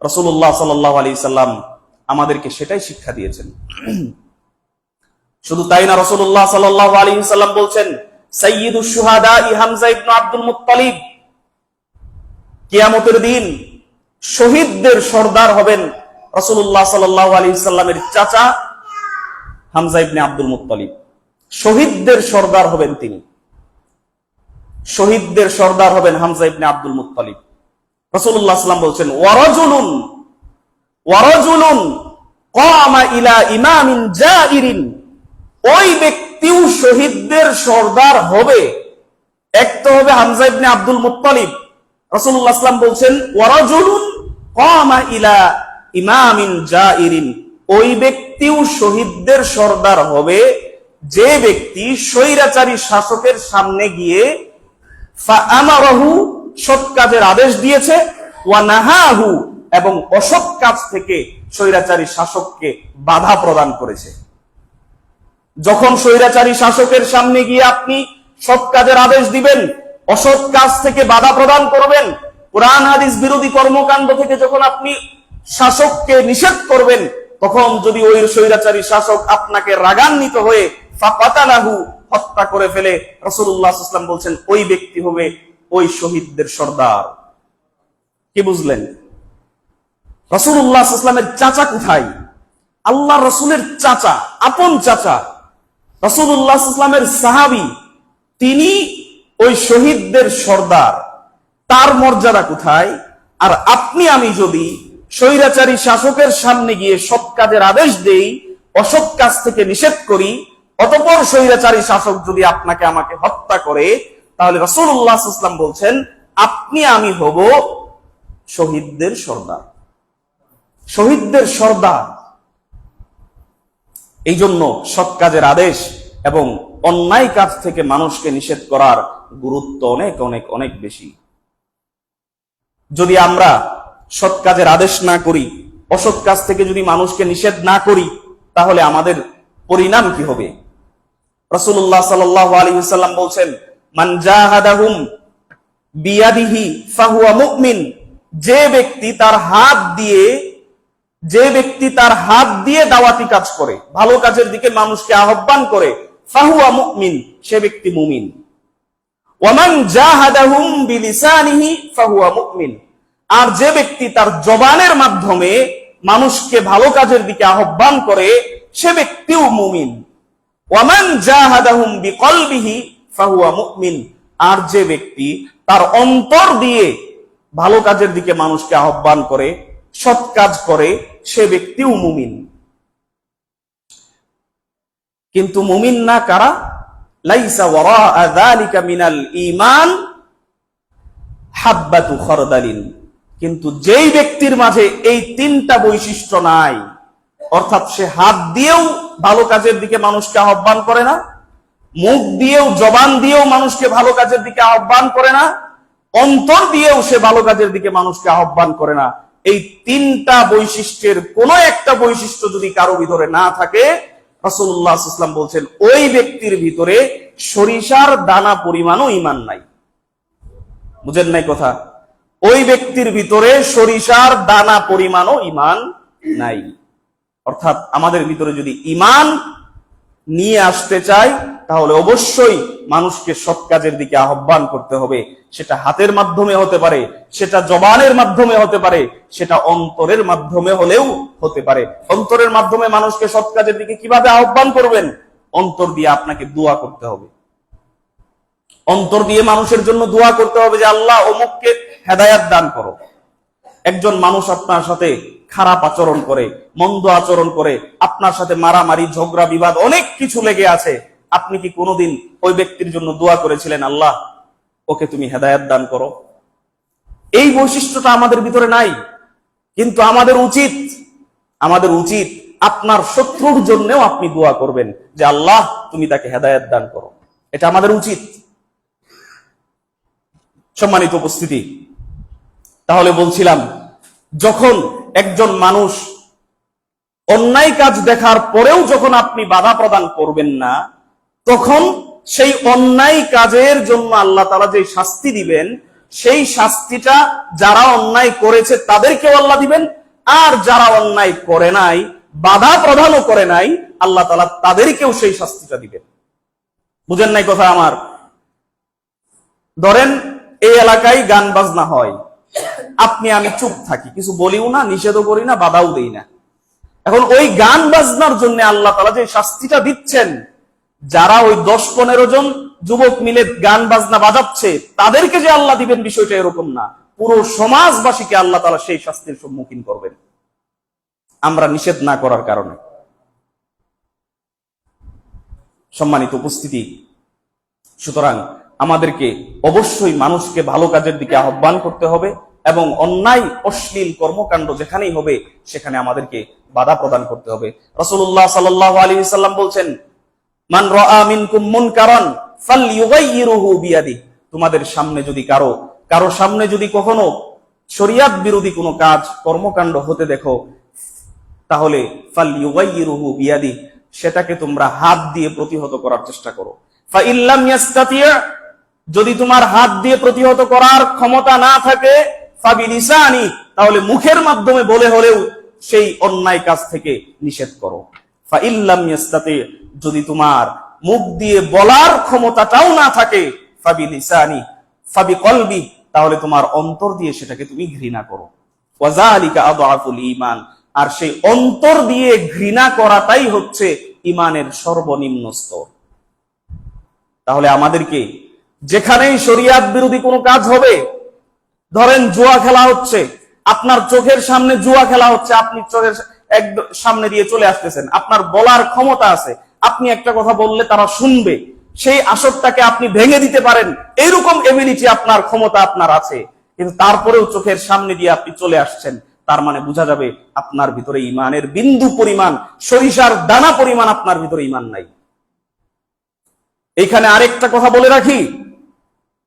রাসূলুল্লাহ সাল্লাল্লাহু আলাইহি সাল্লাম আমাদেরকে সেটাই শিক্ষা দিয়েছেন। শুধু তাই না, রাসূলুল্লাহ সাল্লাল্লাহু আলাইহি সাল্লাম বলছেন, সাইয়্যিদুশ শুহাদা হামজা ইবনে আব্দুল মুত্তালিব, কিয়ামতের দিন শহীদদের সর্দার হবেন রাসূলুল্লাহ সাল্লাল্লাহু আলাইহি সাল্লামের চাচা হামজা ইবনে আব্দুল মুত্তালিব। শহীদদের সর্দার হবেন তিনি, শহীদদের সর্দার হবেন হামজা ইবনে আব্দুল মুত্তালিব। রাসূলুল্লাহ সাল্লাল্লাহু আলাইহি ওয়াসাল্লাম বলছেন, ওয়ারাজুলুন কামা ইলা ইমামিন জাইরিন, ওই ব্যক্তিও শহীদদের সর্দার হবে। এক তো হবে হামজা ইবনে আব্দুল মুত্তালিব। রাসূলুল্লাহ সাল্লাল্লাহু আলাইহি ওয়াসাল্লাম বলছেন, ওয়ারাজুলুন কামা ইলা ইমামিন জাইরিন, ওই ব্যক্তিও শহীদদের সর্দার হবে যে ব্যক্তি স্বৈরাচারী শাসকের সামনে গিয়ে ফাআমারাহু, সৎ কাজের আদেশ দিয়েছে, ওয়া নাহাহু, এবং অসৎ কাজ থেকে স্বৈরাচারী শাসককে বাধা প্রদান করেছে। যখন স্বৈরাচারী শাসকের সামনে গিয়ে আপনি সৎ কাজের আদেশ দিবেন, অসৎ কাজ থেকে বাধা প্রদান করবেন, কোরআন হাদিস বিরোধী কর্মকাণ্ড থেকে যখন আপনি শাসককে নিষেধ করবেন, তখন যদি ওই স্বৈরাচারী শাসক আপনাকে রাগান্বিত হয়ে ফাকাতালাহু, হত্যা করে ফেলে, রাসূলুল্লাহ সাল্লাল্লাহু আলাইহি ওয়াসাল্লাম বলছেন ওই ব্যক্তি হবে ওই শহীদদের সর্দার। কি বুঝলেন? রাসূলুল্লাহ সাল্লাল্লাহু আলাইহি ওয়াসাল্লামের চাচা কোথায়? আল্লাহ রাসূলের চাচা, আপন চাচা, রাসূলুল্লাহ সাল্লাল্লাহু আলাইহি ওয়াসাল্লামের সাহাবী, তিনি ওই শহীদদের সর্দার, তার মর্যাদা কোথায়? আর আপনি আমি যদি স্বৈরাচারী শাসকের সামনে গিয়ে সৎ কাজের আদেশ দেই, অসৎ কাজ থেকে নিষেধ করি, অতঃপর স্বৈরাচারী শাসক যদি আপনাকে আমাকে হত্যা করে, তাহলে রাসূলুল্লাহ সাল্লাল্লাহু আলাইহি ওয়াসাল্লাম বলছেন আপনি আমি হব শহীদদের সর্দার, শহীদদের সর্দার। এই জন্য সৎ কাজের আদেশ এবং অন্যায় কাজ থেকে মানুষকে নিষেধ করার গুরুত্ব অনেক অনেক অনেক বেশি। যদি আমরা সৎ কাজের আদেশ না করি, অসৎ কাজ থেকে যদি মানুষকে নিষেধ না করি, তাহলে আমাদের পরিণাম কি হবে? রাসূলুল্লাহ সাল্লাল্লাহু আলাইহি ওয়াসাল্লাম বলছেন, মান জাহাদাহুম বিয়াদিহি ফাহুয়া মুমিন, যে ব্যক্তি তার হাত দিয়ে দাওয়াতি কাজ করে, ভালো কাজের দিকে মানুষকে আহ্বান করে, ফাহুয়া মুমিন, সে ব্যক্তি মুমিন। ওয়ামান জাহাদাহুম বিলিসানিহি ফাহুয়া মুমিন, আর যে ব্যক্তি তার জবানের মাধ্যমে মানুষকে ভালো কাজের দিকে আহ্বান করে, সে ব্যক্তিও মুমিন। ওয়ামান জাহাদাহুম বিকলবিহি ফাহুয়া মুমিন, আর যে ব্যক্তি তার অন্তর দিয়ে ভালো কাজের দিকে মানুষকে আহ্বান করে, সৎ কাজ করে, সে ব্যক্তিও মুমিন। কিন্তু মুমিন না কারা? লাইসা ওয়ারাআ যালিকা মিনাল ঈমান হাব্বাতু খারদালিন, কিন্তু যেই ব্যক্তির মাঝে এই তিনটা বৈশিষ্ট্য নাই, অর্থাৎ সে হাত দিয়েও ভালো কাজের দিকে মানুষকে আহ্বান করে না, মুখ দিয়েও জবান দিয়েও মানুষকে ভালো কাজের দিকে আহ্বান করে না, অন্তর দিয়েও সে ভালো কাজের দিকে মানুষকে আহ্বান করে না, এই তিনটা বৈশিষ্ট্যের কোন একটা বৈশিষ্ট্য যদি কারো ভিতরে না থাকে, রাসূলুল্লাহ সাল্লাল্লাহু আলাইহি ওয়াসাল্লাম বলছেন ওই ব্যক্তির ভিতরে সরিষার দানা পরিমাণও ঈমান নাই। বুঝেন নাই কথা? ওই ব্যক্তির ভিতরে সরিষার দানা পরিমাণও ঈমান নাই। অর্থাৎ আমাদের ভিতরে যদি ঈমান নিয়ে আসতে চাই, তাহলে অবশ্যই মানুষকে সৎ কাজের দিকে আহ্বান করতে হবে। সেটা হাতের মাধ্যমে হতে পারে, সেটা জবানের মাধ্যমে হতে পারে, সেটা অন্তরের মাধ্যমে হলেও হতে পারে। অন্তরের মাধ্যমে মানুষকে সৎ কাজের দিকে কিভাবে আহ্বান করবেন? অন্তর দিয়ে আপনাকে দোয়া করতে হবে, অন্তর দিয়ে মানুষের জন্য দোয়া করতে হবে যে আল্লাহ অমুককে হেদায়াত দান করো। একজন মানুষ আপনার সাথে খারাপ আচরণ করে, মন্দ আচরণ করে, আপনার সাথে মারামারি, ঝগড়া, বিবাদ, অনেক কিছু লেগে আছে, আপনি কি কোনোদিন ওই ব্যক্তির জন্য দোয়া করেছিলেন আল্লাহ ওকে তুমি হেদায়াত দান করো? এই বৈশিষ্ট্যটা আমাদের ভিতরে নাই। কিন্তু আমাদের উচিত আপনার শত্রুর জন্যও আপনি দোয়া করবেন যে আল্লাহ তুমি তাকে হেদায়াত দান করো। এটা আমাদের উচিত। সম্মানিত উপস্থিতি, তাহলে বলছিলাম, যখন একজন মানুষ অন্যায় কাজ দেখার পরেও যখন আপনি বাধা প্রদান করবেন না, তখন সেই অন্যায় কাজের জন্য আল্লাহ তাআলা যে শাস্তি দিবেন, সেই শাস্তিটা যারা অন্যায় করেছে তাদেরকেও আল্লাহ দিবেন, আর যারা অন্যায় করে নাই, বাধা প্রদানও করে নাই, আল্লাহ তাআলা তাদেরকেও সেই শাস্তিটা দিবেন। বুঝেন নাই কথা আমার? ধরেন এই এলাকায় গান বাজনা হয়, আপনি আমি চুপ থাকি, কিছু বলিও না, নিষেধও করি না, বাধাও দেই না। এখন ওই গান বাজনার জন্য আল্লাহ তাআলা যে শাস্তিটা দিচ্ছেন, যারা ওই 10-15 জন যুবক মিলে গান বাজনা বাজাচ্ছে তাদেরকে যে আল্লাহ দিবেন, বিষয়টা এরকম না। পুরো সমাজবাসীকে আল্লাহ তাআলা সেই শাস্তির সম্মুখীন করবেন, আমরা নিষেধ না করার কারণে। সম্মানিত উপস্থিতি, সুতরাং আমাদেরকে অবশ্যই মানুষকে ভালো কাজের দিকে আহ্বান করতে হবে এবং অন্যায় অশ্লীল কর্মকাণ্ড যেখানেই হবে সেখানে আমাদেরকে বাধা প্রদান করতে হবে। রাসূলুল্লাহ সাল্লাল্লাহু আলাইহি ওয়াসাল্লাম বলছেন, মান রাআ মিনকুম মুনকারান ফালইউগাইয়িরহু বিয়াদিহি, তোমাদের সামনে যদি কারো সামনে যদি কখনো শরীয়ত বিরোধী কোনো কাজ কর্মকাণ্ড হতে দেখো, তাহলে ফালইউগাইয়িরহু বিয়াদিহি, সেটাকে তোমরা হাত দিয়ে প্রতিহত করার চেষ্টা করো। ফাইল্লাম ইয়াস্তাতি', যদি তোমার হাত দিয়ে প্রতিহত করার ক্ষমতা না থাকে, ফাবিলিসানি, তাহলে মুখের মাধ্যমে বলে হলেও সেই অন্যায় কাজ থেকে নিষেধ করো। ফাইল্লাম ইয়াস্তাতি', যদি তোমার মুখ দিয়ে বলার ক্ষমতাটাও না থাকে, ফাবিলিসানি ফাবিকলবি, তাহলে তোমার অন্তর দিয়ে সেটাকে তুমি ঘৃণা করো। ওয়াযালিকা আযআফুল ঈমান, আর সেই অন্তর দিয়ে ঘৃণা করাটাই হচ্ছে ঈমানের সর্বনিম্ন স্তর। তাহলে আমাদেরকে যেখানেই শরিয়াত বিরোধী কোনো কাজ হবে, ধরেন জুয়া খেলা হচ্ছে, আপনার চোখের সামনে জুয়া খেলা হচ্ছে, আপনি চোখের সামনে দিয়ে চলে আসতেছেন, আপনার বলার ক্ষমতা আছে, আপনি একটা কথা বললে তারা শুনবে, সেই আসরটাকে আপনি ভেঙে দিতে পারেন, এইরকম এবিলিটি আপনার ক্ষমতা আপনার আছে, কিন্তু তারপরেও চোখের সামনে দিয়ে আপনি চলে আসছেন, তার মানে বোঝা যাবে আপনার ভিতরে ইমানের বিন্দু পরিমাণ, সরিষার দানা পরিমাণ আপনার ভিতরে ইমান নাই। এইখানে আরেকটা কথা বলে রাখি,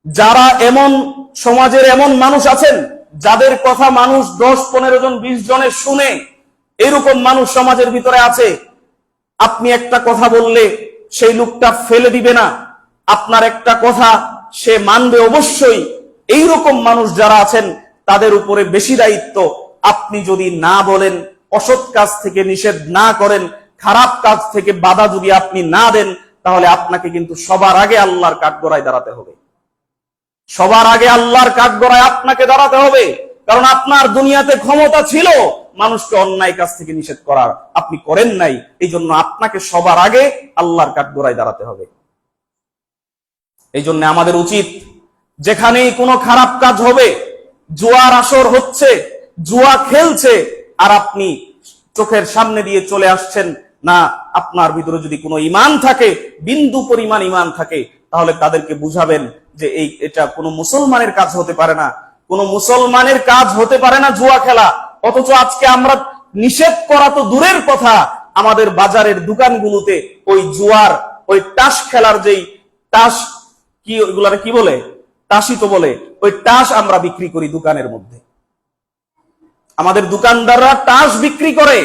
যারা এমন সমাজের এমন মানুষ আছেন যাদের কথা মানুষ 10-15 জন 20 জনে শুনে, এরকম মানুষ সমাজের ভিতরে আছে। আপনি একটা কথা বললে সেই লোকটা ফেলে দিবে না, আপনার একটা কথা সে মানবে অবশ্যই। এইরকম মানুষ যারা আছেন তাদের উপরে বেশি দায়িত্ব। আপনি যদি না বলেন, অসৎ কাজ থেকে নিষেধ না করেন, খারাপ কাজ থেকে বাধা যদি আপনি না দেন, তাহলে আপনাকে কিন্তু সবার আগে আল্লাহর কাঠগড়ায় দাঁড়াতে হবে। সবার আগে আল্লাহর কাঠগড়ায় আপনাকে দাঁড়াতে হবে, কারণ আপনার দুনিয়াতে ক্ষমতা ছিল মানুষকে অন্যায় কাজ থেকে নিষেধ করার, আপনি করেন নাই। এই জন্য আপনাকে সবার আগে আল্লাহর কাঠগড়ায় দাঁড়াতে হবে। এই জন্য আমাদের উচিত, যেখানেই কোনো খারাপ কাজ হবে, জুয়ার আসর হচ্ছে, জুয়া খেলছে, আর আপনি চোখের সামনে দিয়ে চলে আসছেন না, আপনার ভিতরে যদি কোনো ইমান থাকে, বিন্দু পরিমাণ ইমান থাকে, তাহলে তাদেরকে বুঝাবেন যে এটা কোনো মুসলমানের কাজ হতে পারে না, কোনো মুসলমানের কাজ হতে পারে না জুয়া খেলা। অথচ আজকে আমরা নিষেধ করা তো দূরের কথা, আমাদের বাজারের দোকানগুলোতে ওই জুয়ার, ওই তাস খেলার যেই তাস, কি ওইগুলারে কি বলে, তাসই তো বলে, ওই তাস আমরা বিক্রি করি দোকানের মধ্যে। আমাদের দোকানদাররা তাস বিক্রি করে।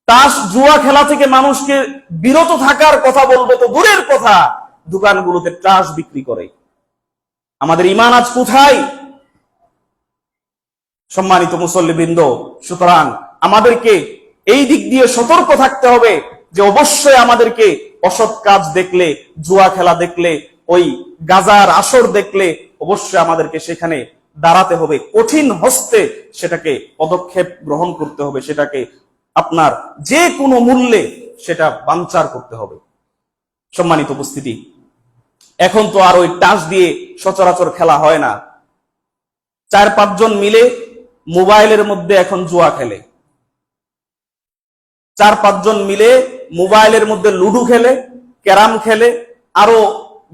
তাস, জুয়া খেলা থেকে মানুষকে বিরত থাকার কথা বলবে তো দূরের কথা, দোকানগুলোতে তাস বিক্রি করে। আমাদের ঈমান আজ কোথায়? সম্মানিত মুসল্লিবৃন্দ, সুতরাং আমাদেরকে এই দিক দিয়ে সতর্ক থাকতে হবে যে অবশ্যই আমাদেরকে অসৎ কাজ দেখলে, জুয়া খেলা দেখলে, ওই গাজার আসর দেখলে অবশ্যই আমাদেরকে সেখানে দাঁড়াতে হবে, কঠিন হস্তে সেটাকে পদক্ষেপ গ্রহণ করতে হবে, সেটাকে আপনার যে কোনো মূল্যে সেটা বানচার করতে হবে। সম্মানিত উপস্থিতি, এখন তো আর ওই টাস দিয়ে সচরাচর খেলা হয় না। 4-5 জন মিলে মোবাইলের মধ্যে এখন জুয়া খেলে, 4-5 জন মিলে মোবাইলের মধ্যে লুডু খেলে, ক্যারাম খেলে, আরো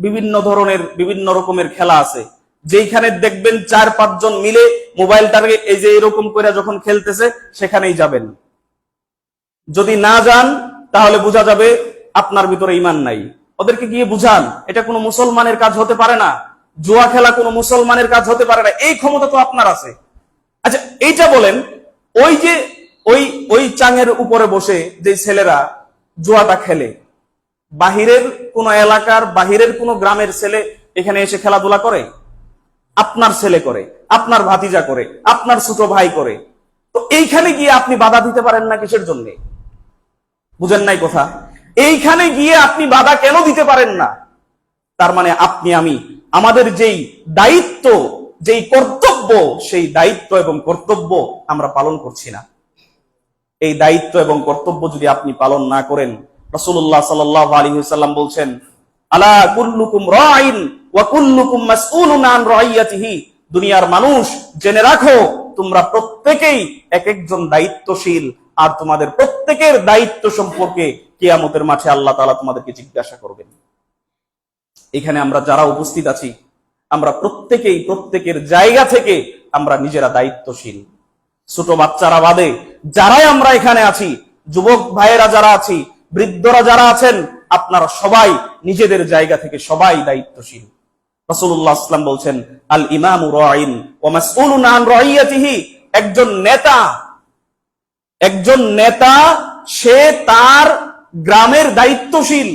বিভিন্ন ধরনের বিভিন্ন রকমের খেলা আছে, যেখানে দেখবেন 4-5 জন মিলে মোবাইলটাকে এই যে এরকম করে যখন খেলতেছে সেখানেই যাবেন। যদি না যান তাহলে বোঝা যাবে আপনার ভিতরে ঈমান নাই। ওদেরকে গিয়ে বুঝান এটা কোনো মুসলমানের কাজ হতে পারে না, জুয়া খেলা কোনো মুসলমানের কাজ হতে পারে না, এই ক্ষমতা তো আপনার আছে। আচ্ছা এইটা বলেন, ওই যে ওই চাঙের উপরে বসে যে ছেলেরা জুয়াটা খেলে, বাহিরের কোন এলাকার, বাহিরের কোন গ্রামের ছেলে এখানে এসে খেলাধুলা করে? আপনার ছেলে করে, আপনার ভাতিজা করে, আপনার ছোট ভাই করে। তো এইখানে গিয়ে আপনি বাধা দিতে পারেন না কিসের জন্য? বুঝেন নাই কথা? এইখানে গিয়ে আপনি বাধা কেন দিতে পারেন না? তার মানে আপনি আমি আমাদের যেই দায়িত্ব, যেই কর্তব্য, সেই দায়িত্ব এবং কর্তব্য আমরা পালন করছি না। এই দায়িত্ব এবং কর্তব্য যদি আপনি পালন না করেন, রাসূলুল্লাহ সাল্লাল্লাহু আলাইহি ওয়াসাল্লাম বলছেন, আলা কুল্লুকুম রাইন ওয়া কুল্লুকুম মাসউলুন আন রাইয়াতিহি, দুনিয়ার মানুষ জেনে রাখো তোমরা প্রত্যেকেই এক একজন দায়িত্বশীল, আর তোমাদের প্রত্যেকের দায়িত্ব সম্পর্কে কিয়ামতের মাঠে আল্লাহ তাআলা তোমাদেরকে জিজ্ঞাসা করবেন। এখানে আমরা যারা উপস্থিত আছি, আমরা প্রত্যেকেই প্রত্যেকের জায়গা থেকে আমরা নিজেরা দায়িত্বশীল। ছোট বাচ্চারা বাদে যারাই আমরা এখানে আছি, যুবক ভাইয়েরা যারা আছি, বৃদ্ধরা যারা আছেন, আপনারা সবাই নিজেদের জায়গা থেকে সবাই দায়িত্বশীল। রাসূলুল্লাহ সাল্লাল্লাহু আলাইহি ওয়াসাল্লাম বলছেন, আল ইমামু রাইন ওয়া মাসউলুন আন রাইয়াতিহি, একজন নেতা সে তার গ্রামের দায়িত্বশীল।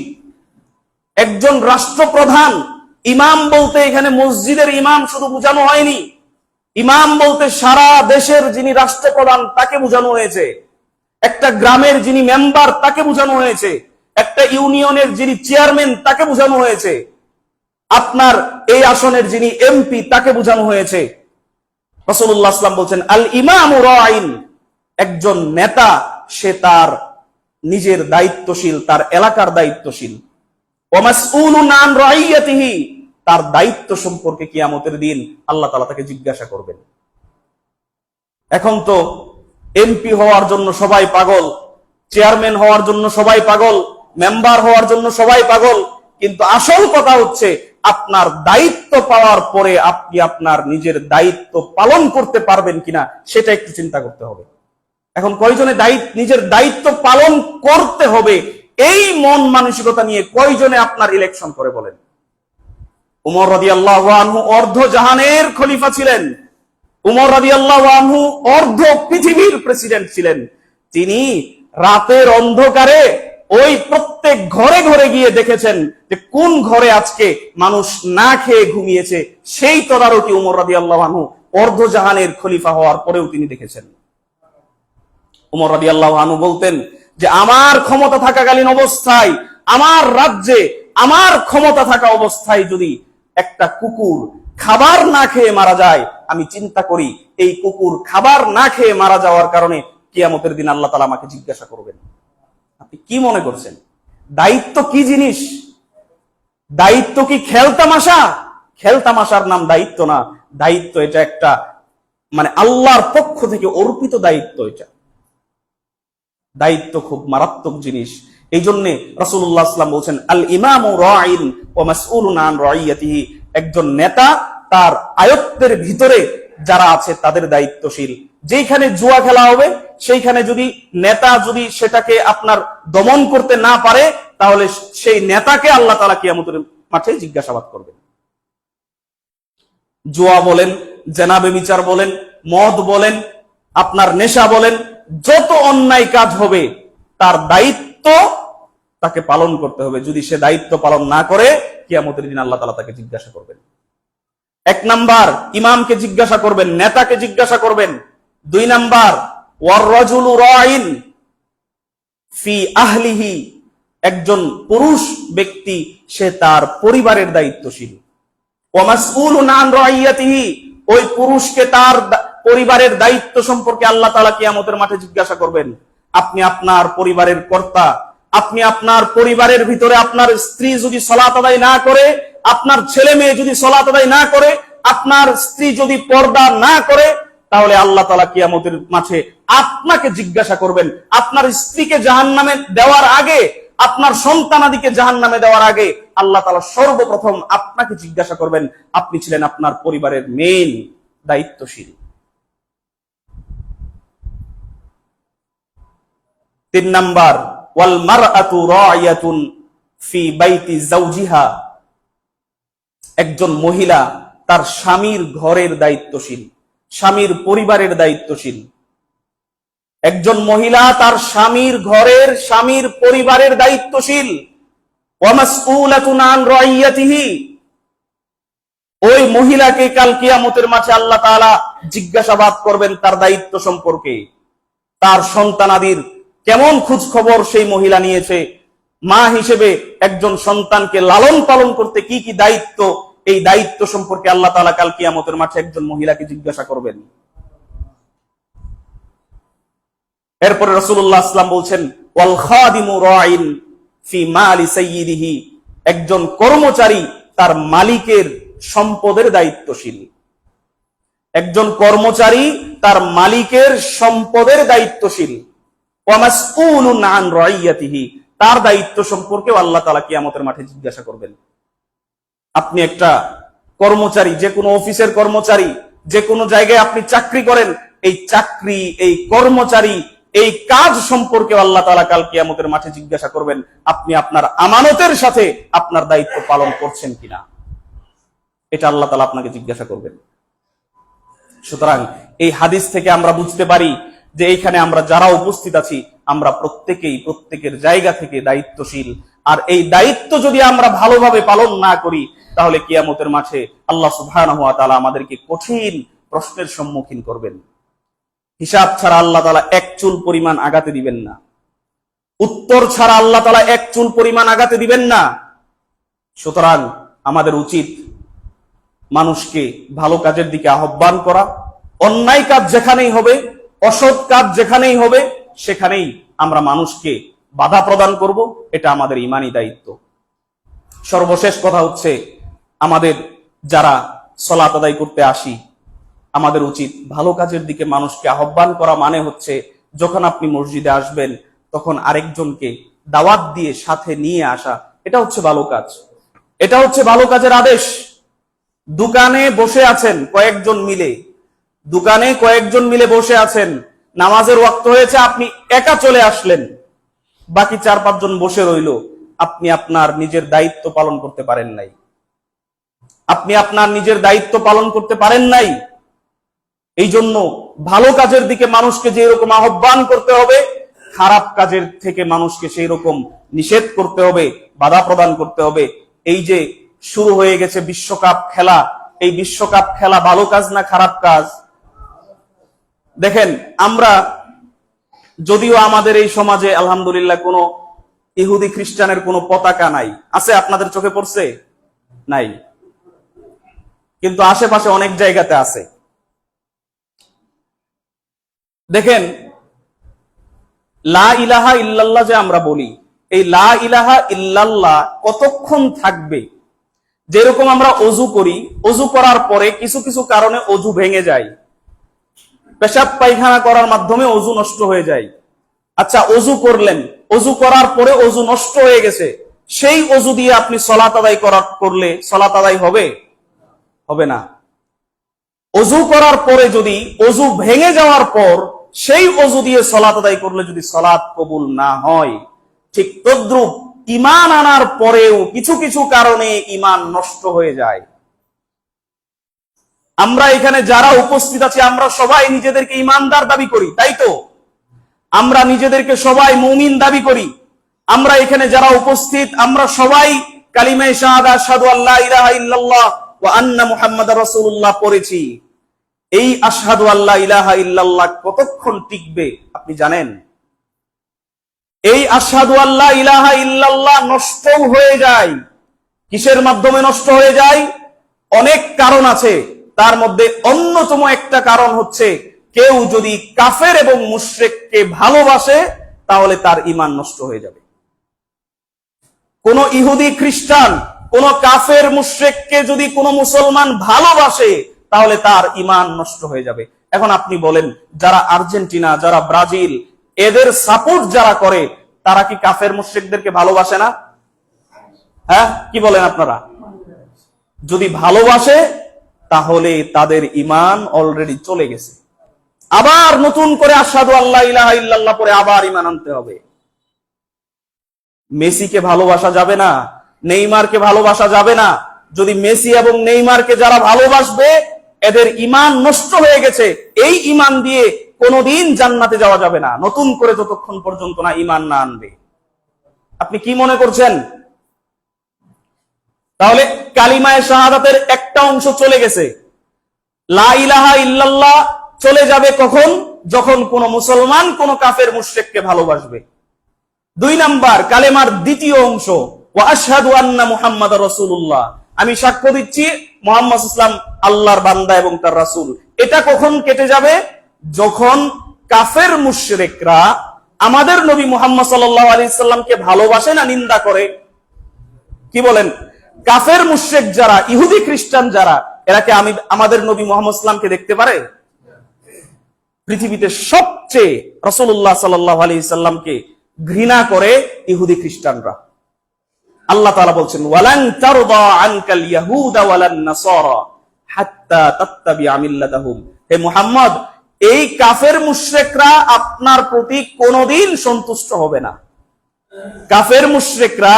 একজন রাষ্ট্রপ্রধান, ইমাম বলতে এখানে মসজিদের ইমাম শুধু বোঝানো হয়নি, ইমাম বলতে সারা দেশের যিনি রাষ্ট্রপ্রধান তাকে বোঝানো হয়েছে, একটা গ্রামের যিনি মেম্বার তাকে বোঝানো হয়েছে, একটা ইউনিয়নের যিনি চেয়ারম্যান তাকে বোঝানো হয়েছে, আপনার এই আসনের যিনি এমপি তাকে বোঝানো হয়েছে। রাসূলুল্লাহ সাল্লাল্লাহু আলাইহি ওয়াসাল্লাম বলছেন, আল ইমামু রাইন, একজন নেতা সে তার নিজের দায়িত্বশীল, তার এলাকার দায়িত্বশীল। ওয়া মাসউলুন আন রাইয়াতিহি, তার দায়িত্ব সম্পর্কে কিয়ামতের দিন আল্লাহ তাআলা তাকে জিজ্ঞাসা করবেন। এখন তো এমপি হওয়ার জন্য সবাই পাগল, চেয়ারম্যান হওয়ার জন্য সবাই পাগল, মেম্বার হওয়ার জন্য সবাই পাগল, কিন্তু আসল কথা হচ্ছে আপনার দায়িত্ব পাওয়ার পরে আপনি আপনার নিজের দায়িত্ব পালন করতে পারবেন কিনা সেটা একটু চিন্তা করতে হবে। এখন কয়জনে নিজের দায়িত্ব পালন করতে হবে এই মন মানসিকতা নিয়ে কয়জনে আপনার ইলেকশন করে বলেন? উমর রাদিয়াল্লাহু আনহু অর্ধ জাহানের খলিফা ছিলেন। উমর রাদিয়াল্লাহু আনহু অর্ধ পৃথিবীর প্রেসিডেন্ট ছিলেন। তিনি রাতের অন্ধকারে ওই প্রত্যেক ঘরে ঘরে গিয়ে দেখেছেন যে কোন ঘরে আজকে মানুষ না খেয়ে ঘুমিয়েছে, সেই তদারকি উমর রাদিয়াল্লাহু আনহু অর্ধ জাহানের খলিফা হওয়ার পরেও তিনি দেখেছেন। উমর রাদিয়াল্লাহু আনহু বলতেন যে আমার ক্ষমতা থাকাকালীন অবস্থায়, আমার রাজ্যে আমার ক্ষমতা থাকা অবস্থায় যদি একটা কুকুর খাবার না খেয়ে মারা যায়, আমি চিন্তা করি এই কুকুর খাবার না খেয়ে মারা যাওয়ার কারণে কিয়ামতের দিন আল্লাহ তাআলা আমাকে জিজ্ঞাসা করবেন। আপনি কি মনে করছেন দায়িত্ব কি জিনিস? দায়িত্ব কি খেলতামাশা? খেলতামাশার নাম দায়িত্ব না। দায়িত্ব এটা একটা আল্লাহর পক্ষ থেকে অর্পিত দায়িত্ব। এটা দায়িত্ব খুব মারাত্মক জিনিস। এই জন্য রাসূলুল্লাহ সাল্লাল্লাহু আলাইহি ওয়াসাল্লাম বলেছেন, আল ইমামু রাঈন ওয়া মাসউলুন আন রাইয়াতিহি। একজন নেতা তার আয়ত্তের ভিতরে যারা আছে তাদের দায়িত্বশীল। যেখানে জুয়া খেলা হবে সেইখানে যদি নেতা যদি সেটাকে আপনার দমন করতে না পারে, তাহলে সেই নেতাকে আল্লাহ তাআলা কিয়ামতের মাঠে জিজ্ঞাসাবাদ করবেন। জুয়া বলেন, জেনা ব্যভিচার বলেন, মদ বলেন, আপনার নেশা বলেন, যত অন্যায় কাজ হবে তার দায়িত্ব তাকে পালন করতে হবে। যদি সে দায়িত্ব পালন না করে কিয়ামতের দিন আল্লাহ তাআলা তাকে জিজ্ঞাসা করবেন। এক নাম্বার ইমামকে জিজ্ঞাসা করবেন, নেতাকে জিজ্ঞাসা করবেন। দুই নাম্বার ওয়ার রাজুলু রাঈন ফি আহলিহি। একজন পুরুষ ব্যক্তি সে তার পরিবারের দায়িত্বশীল। ওয়া মাসউলুন আন রাইয়াতিহি। ওই পুরুষকে তার পরিবারের দায়িত্ব সম্পর্কে আল্লাহ তাআলা কিয়ামতের মাঠে জিজ্ঞাসা করবেন। আপনি আপনার পরিবারের কর্তা। আপনি আপনার পরিবারের ভিতরে আপনার স্ত্রী যদি সালাত আদায় না করে, আপনার ছেলে মেয়ে যদি সালাত আদায় না করে, আপনার স্ত্রী যদি পর্দা না করে, তাহলে আল্লাহ তাআলা কিয়ামতের মাঠে আপনাকে জিজ্ঞাসা করবেন। আপনার স্ত্রীকে জাহান্নামে দেওয়ার আগে, আপনার সন্তানাদিকে জাহান্নামে দেওয়ার আগে আল্লাহ তাআলা সর্বপ্রথম আপনাকে জিজ্ঞাসা করবেন। আপনি ছিলেন আপনার পরিবারের মেইন দায়িত্বশীল। তিন নাম্বার ওয়াল মারআতু রাইয়াতুন ফি বাইতি যাওজিহা। একজন মহিলা তার স্বামীর ঘরের দায়িত্বশীল, স্বামীর পরিবারের দায়িত্বশীল। একজন মহিলা তার স্বামীর ঘরের, স্বামীর পরিবারের দায়িত্বশীল। ওয়া মাসউলাতুন আন রাইয়াতিহি। ওই মহিলাকে কাল কিয়ামতের মাঠে আল্লাহ তাআলা জিজ্ঞাসাবাদ করবেন তার দায়িত্ব সম্পর্কে। তার সন্তানাদির কেমন খোঁজ খবর সেই মহিলা নিয়েছে, মা হিসেবে একজন সন্তানকে লালন পালন করতে কি কি দায়িত্ব, এই দায়িত্ব সম্পর্কে আল্লাহ তাআলা কাল কিয়ামতের মাঠে একজন মহিলাকে জিজ্ঞাসা করবেন। এরপরে রাসূলুল্লাহ সাল্লাল্লাহু আলাইহি ওয়াসাল্লাম বলছেন, ওয়াল খাদিমু রাঈন ফি মালি সাইয়্যিদিহি। একজন কর্মচারী তার মালিকের সম্পদের দায়িত্বশীল। একজন কর্মচারী তার মালিকের সম্পদের দায়িত্বশীল। ওয়া মাসউলুন আন রাইয়াতিহি। তার দায়িত্ব সম্পর্কেও আল্লাহ তাআলা কিয়ামতের মাঠে জিজ্ঞাসা করবেন। আপনি একটা কর্মচারী, যে কোনো অফিসের কর্মচারী, যে কোনো জায়গায় আপনি চাকরি করেন, এই চাকরি, এই কর্মচারী, এই কাজ সম্পর্কে আল্লাহ তাআলা কাল কিয়ামতের মাঠে জিজ্ঞাসা করবেন। আপনি আপনার আমানতের সাথে আপনার দায়িত্ব পালন করছেন কিনা, এটা আল্লাহ তাআলা আপনাকে জিজ্ঞাসা করবেন। সুতরাং এই হাদিস থেকে আমরা বুঝতে পারি যে এইখানে আমরা যারা উপস্থিত আছি আমরা প্রত্যেকেই প্রত্যেকের জায়গা থেকে দায়িত্বশীল। আর এই দায়িত্ব যদি আমরা ভালোভাবে পালন না করি, তাহলে কিয়ামতের মাঠে আল্লাহ সুবহানাহু ওয়া তাআলা আমাদেরকে কঠিন প্রশ্নের সম্মুখীন করবেন। হিসাব ছাড়া আল্লাহ তাআলা এক চুল পরিমাণ আগাতে দিবেন না। উত্তর ছাড়া আল্লাহ তাআলা এক চুল পরিমাণ আগাতে দিবেন না। সুতরাং আমাদের উচিত মানুষকে ভালো কাজের দিকে আহ্বান করা। অন্যায় কাজ যেখানেই হবে, অসৎ কাজ যেখানেই হবে, সেখানেই আমরা মানুষকে বাধা প্রদান করব। এটা আমাদের ঈমানি দায়িত্ব। সর্বশেষ কথা হচ্ছে, আমাদের যারা সালাত আদায় করতে আসি, আমাদের উচিত ভালো কাজের দিকে মানুষকে আহ্বান করা। মানে হচ্ছে যখন আপনি মসজিদে আসবেন তখন আরেকজনকে দাওয়াত দিয়ে সাথে নিয়ে আসা, এটা হচ্ছে ভালো কাজ, এটা হচ্ছে ভালো কাজের আদেশ। দোকানে বসে আছেন কয়েকজন মিলে, দোকানে কয়েকজন মিলে বসে আছেন, নামাজের ওয়াক্ত হয়েছে, আপনি একা চলে আসলেন, বাকি 4-5 জন বসে রইল, আপনি আপনার নিজের দায়িত্ব পালন করতে পারেন নাই, আপনি আপনার নিজের দায়িত্ব পালন করতে পারেন নাই। এই জন্য ভালো কাজের দিকে মানুষকে যে রকম আহ্বান করতে হবে, খারাপ কাজের থেকে মানুষকে সেই রকম নিষেধ করতে হবে, বাধা প্রদান করতে হবে। এই যে শুরু হয়ে গেছে বিশ্বকাপ খেলা, এই বিশ্বকাপ খেলা ভালো কাজ না খারাপ কাজ? দেখেন, আমরা যদিও আমাদের এই সমাজে আলহামদুলিল্লাহ কোনো ইহুদি খ্রিস্টানের কোনো পতাকা নাই, আছে? আপনাদের চোখে পড়ছে? নাই, কিন্তু আশেপাশে অনেক জায়গাতে আছে। দেখেন, লা ইলাহা ইল্লাল্লাহ যে আমরা বলি, এই লা ইলাহা ইল্লাল্লাহ কতক্ষণ থাকবে? যেরকম আমরা অজু করি, অজু করার পরে কিছু কিছু কারণে অজু ভেঙে যায়, পেশাব পায়খানা করার মাধ্যমে অজু নষ্ট হয়ে যায়। আচ্ছা, অজু করলেন, অজু করার পরে অজু নষ্ট হয়ে গেছে, সেই অজু দিয়ে আপনি সালাত আদায় করলে সালাত আদায় হবে? হবে না। অজু করার পরে যদি অজু ভেঙে যাওয়ার পর সেই অজু দিয়ে সালাত আদায় করলে যদি সালাত কবুল না হয়, ঠিক তদ্রুপ ঈমান আনার পরেও কিছু কিছু কারণে ঈমান নষ্ট হয়ে যায়। আমরা এখানে যারা উপস্থিত আছি, আমরা সবাই নিজেদেরকে ঈমানদার দাবি করি, তাই তো? আমরা নিজেদেরকে সবাই মুমিন দাবি করি। আমরা এখানে যারা উপস্থিত, আমরা সবাই কালিমায়ে শাহাদাত আশহাদু আল্লা ইলাহা ইল্লাল্লাহ ওয়া আন্না মুহাম্মাদার রাসূলুল্লাহ পড়েছি। এই আশহাদু আল্লা ইলাহা ইল্লাল্লাহ কতক্ষণ টিকবে আপনি জানেন? এই আশহাদু আল্লা ইলাহা ইল্লাল্লাহ নষ্ট হয়ে যায়। কিসের মাধ্যমে নষ্ট হয়ে যায়? অনেক কারণ আছে, তার মধ্যে অন্যতম একটা কারণ হচ্ছে কেউ যদি কাফের এবং মুশরিককে ভালোবাসে তাহলে তার ঈমান নষ্ট হয়ে যাবে। কোন ইহুদি খ্রিস্টান, কোন কাফের মুশরিককে যদি কোন মুসলমান ভালোবাসে তাহলে তার ঈমান নষ্ট হয়ে যাবে। এখন আপনি বলেন, যারা আর্জেন্টিনা, যারা ব্রাজিল, এদের সাপোর্ট যারা করে, তারা কি কাফের মুশরিকদেরকে ভালোবাসে না? হ্যাঁ, কি বলেন আপনারা? যদি ভালোবাসে তাহলে তাদের ঈমান অলরেডি চলে গেছে, আবার নতুন করে আশহাদু আল্লা ইলাহা ইল্লাল্লাহ পরে আবার ঈমান আনতে হবে। মেসিকে ভালোবাসা যাবে না, নেইমারকে ভালোবাসা যাবে না। যদি মেসি এবং নেইমারকে যারা ভালোবাসবে, এদের ঈমান নষ্ট হয়ে গেছে, এই ঈমান দিয়ে কোনোদিন জান্নাতে যাওয়া যাবে না, নতুন করে যতক্ষণ পর্যন্ত না ঈমান না আনবে। আপনি কি মনে করছেন? তাহলে কালিমায়ে শাহাদাতের একটা অংশ চলে গেছে। লা ইলাহা ইল্লাল্লাহ চলে যাবে কখন? যখন কোন মুসলমান কোন কাফের মুশরিককে ভালোবাসবে। 2 নাম্বার, কালেমার দ্বিতীয় অংশ, ওয়া আশহাদু আন্না মুহাম্মাদার রাসূলুল্লাহ, আমি সাক্ষ্য দিচ্ছি মুহাম্মদ সাল্লাল্লাহু আলাইহি ওয়াসাল্লাম আল্লাহর বান্দা এবং তার রাসূল। এটা কখন কেটে যাবে? যখন কাফের মুশরিকরা আমাদের নবী মুহাম্মদ সাল্লাল্লাহু আলাইহি ওয়াসাল্লামকে ভালোবাসে না নিন্দা করে? কি বলেন? কাফের মুশরিক যারা, ইহুদি খ্রিস্টান যারা, এরা কি আমাদের নবী মুহাম্মদ সাল্লাল্লাহু আলাইহি ওয়াসাল্লামকে দেখতে পারে? পৃথিবীতে সবচেয়ে রাসূলুল্লাহ সাল্লাল্লাহু আলাইহি ওয়াসাল্লামকে ঘৃণা করে ইহুদি খ্রিস্টানরা। আল্লাহ তাআলা বলছেন, ওয়ালান তারদা আনকাল ইয়াহুদা ওয়ালান নাসারা হাত্তা তাত্তাবিআ মিল্লাতাহুম। হে মুহাম্মদ, এই কাফের মুশরিকরা আপনার প্রতি কোনোদিন সন্তুষ্ট হবে না। কাফের মুশরিকরা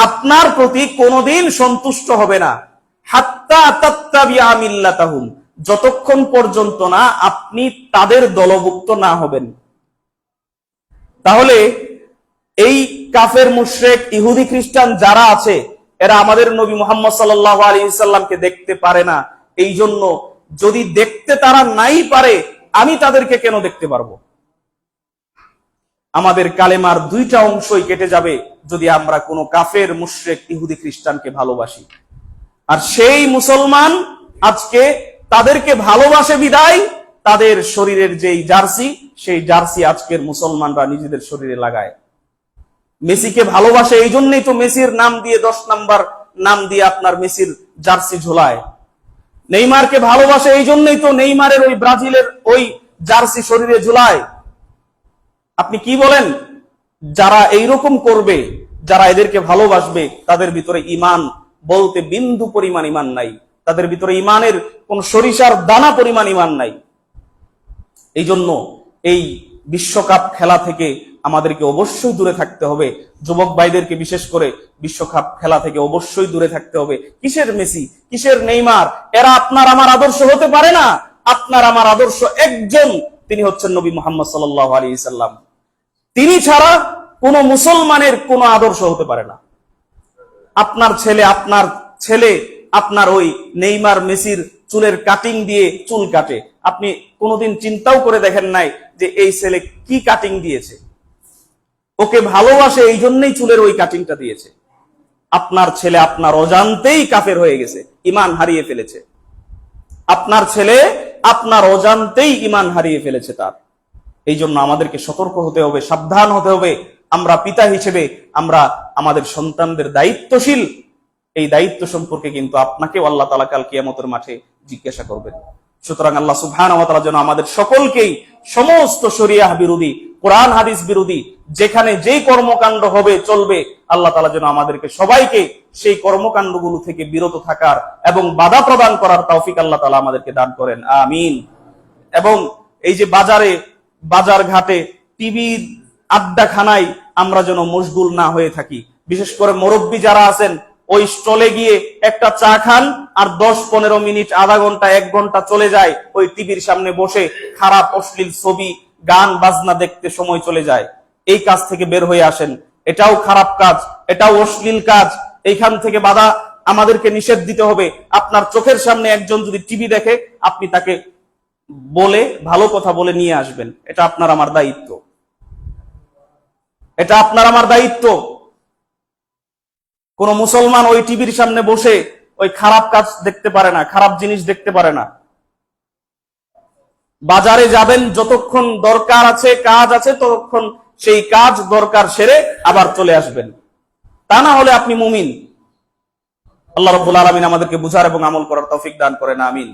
আপনার প্রতি কোনোদিন সন্তুষ্ট হবে না, হাত্তা তাত্তাবিআ মিল্লাতাহুম, যতক্ষণ পর্যন্ত না আপনি তাদের দলভুক্ত না হবেন। তাহলে এই কাফের মুশরিক ইহুদি খ্রিস্টান যারা আছে, এরা আমাদের নবী মুহাম্মদ সাল্লাল্লাহু আলাইহি ওয়াসাল্লামকে দেখতে পারে না। এই জন্য যদি দেখতে তারা নাই পারে, আমি তাদেরকে কেন দেখতে পারবো? আমাদের কালেমার 2টা অংশই কেটে যাবে যদি আমরা কোনো কাফের মুশরিক ইহুদি খ্রিস্টানকে ভালোবাসি। আর সেই মুসলমান আজকে তাদেরকে ভালোবাসে বিদায় তাদের শরীরের যেই জার্সি, সেই জার্সি আজকের মুসলমানরা নিজেদের শরীরে লাগায়। মেসিকে ভালোবাসে, এই জন্যই তো মেসির নাম দিয়ে 10 নাম্বার নাম দিয়ে আপনার মেসির জার্সি ঝোলায়। নেইমারকে ভালোবাসে, এই জন্যই তো নেইমারের ওই ব্রাজিলের ওই জার্সি শরীরে ঝুলায়। আপনি কি বলেন? যারা এইরকম করবে, যারা এদেরকে ভালোবাসবে, তাদের ভিতরে ঈমান বলতে বিন্দু পরিমাণ ঈমান নাই, তাদের ভিতরে ঈমানের কোন সরিষার দানা পরিমাণ ঈমান নাই। এই জন্য এই বিশ্বকাপ খেলা থেকে আমাদেরকে অবশ্যই দূরে থাকতে হবে। যুবক ভাইদেরকে বিশেষ করে বিশ্বকাপ খেলা থেকে অবশ্যই দূরে থাকতে হবে। কিসের মেসি, কিসের নেইমার, এরা আপনার আমার আদর্শ হতে পারে না। আপনার আমার আদর্শ একজন, তিনি হচ্ছেন নবী মুহাম্মদ সাল্লাল্লাহু আলাইহি সাল্লাম। তিনি ছাড়া কোন মুসলমানের কোন আদর্শ হতে পারে না। আপনার ছেলে আপনার ওই নেইমার মেসির চুলের কাটিং দিয়ে চুল কাটে। আপনি কোনোদিন চিন্তাও করে দেখেন নাই যে এই ছেলে কি কাটিং দিয়েছে? ওকে ভালোবাসে, এই জন্যই চুলের ওই কাটিংটা দিয়েছে। আপনার ছেলে আপনার অজান্তেই কাফের হয়ে গেছে, ঈমান হারিয়ে ফেলেছে। আপনার ছেলে আপনার অজান্তেই ঈমান হারিয়ে ফেলেছে তার। এই জন্য আমাদেরকে সতর্ক হতে হবে, সাবধান হতে হবে। আমরা পিতা হিসেবে আমরা আমাদের সন্তানদের দায়িত্বশীল। এই দায়িত্ব সম্পর্কে কিন্তু আপনাকেও আল্লাহ তাআলা কাল কিয়ামতের মাঠে জিজ্ঞাসা করবেন। সুতরাং আল্লাহ সুবহানাহু ওয়া তাআলা যেন আমাদের সকলকেই সমস্ত শরিয়াহ বিরোধী, কোরআন হাদিস বিরোধী যেখানে যেই কর্মকাণ্ড হবে চলবে, আল্লাহ তাআলা যেন আমাদেরকে সবাইকে সেই কর্মকাণ্ডগুলো থেকে বিরত থাকার এবং বাধা প্রদান করার তৌফিক আল্লাহ তাআলা আমাদেরকে দান করেন, আমিন। এবং এই যে বাজার ঘাটে, টিভির আড্ডাখানায় আমরা যেন মশগুল না হয়ে থাকি। বিশেষ করে মুরব্বী যারা আছেন, ওই স্টলে গিয়ে একটা চা খান আর 10-15 মিনিট, আধা ঘন্টা, 1 ঘন্টা চলে যায় ওই টিভির সামনে বসে খারাপ অশ্লীল ছবি, গান বাজনা দেখতে সময় চলে যায়। এই কাজ থেকে বের হয়ে আসেন। এটাও খারাপ কাজ, এটাও অশ্লীল কাজ। এইখান থেকে বাধা আমাদেরকে নিষেধ দিতে হবে। আপনার চোখের সামনে একজন যদি টিভি দেখে, আপনি তাকে বলে ভালো কথা বলে নিয়ে আসবেন। এটা আপনার আমার দায়িত্ব, এটা আপনার আমার দায়িত্ব। কোন মুসলমান ওই টিভির সামনে বসে ওই খারাপ কাজ দেখতে পারে না, খারাপ জিনিস দেখতে পারে না। বাজারে যাবেন, যতক্ষণ দরকার আছে, কাজ আছে, ততক্ষণ সেই কাজ দরকার সেরে আবার চলে আসবেন। তা না হলে আপনি মুমিন। আল্লাহ রাব্বুল আলামিন আমাদেরকে বুঝার এবং আমল করার তৌফিক দান করেন, আমিন।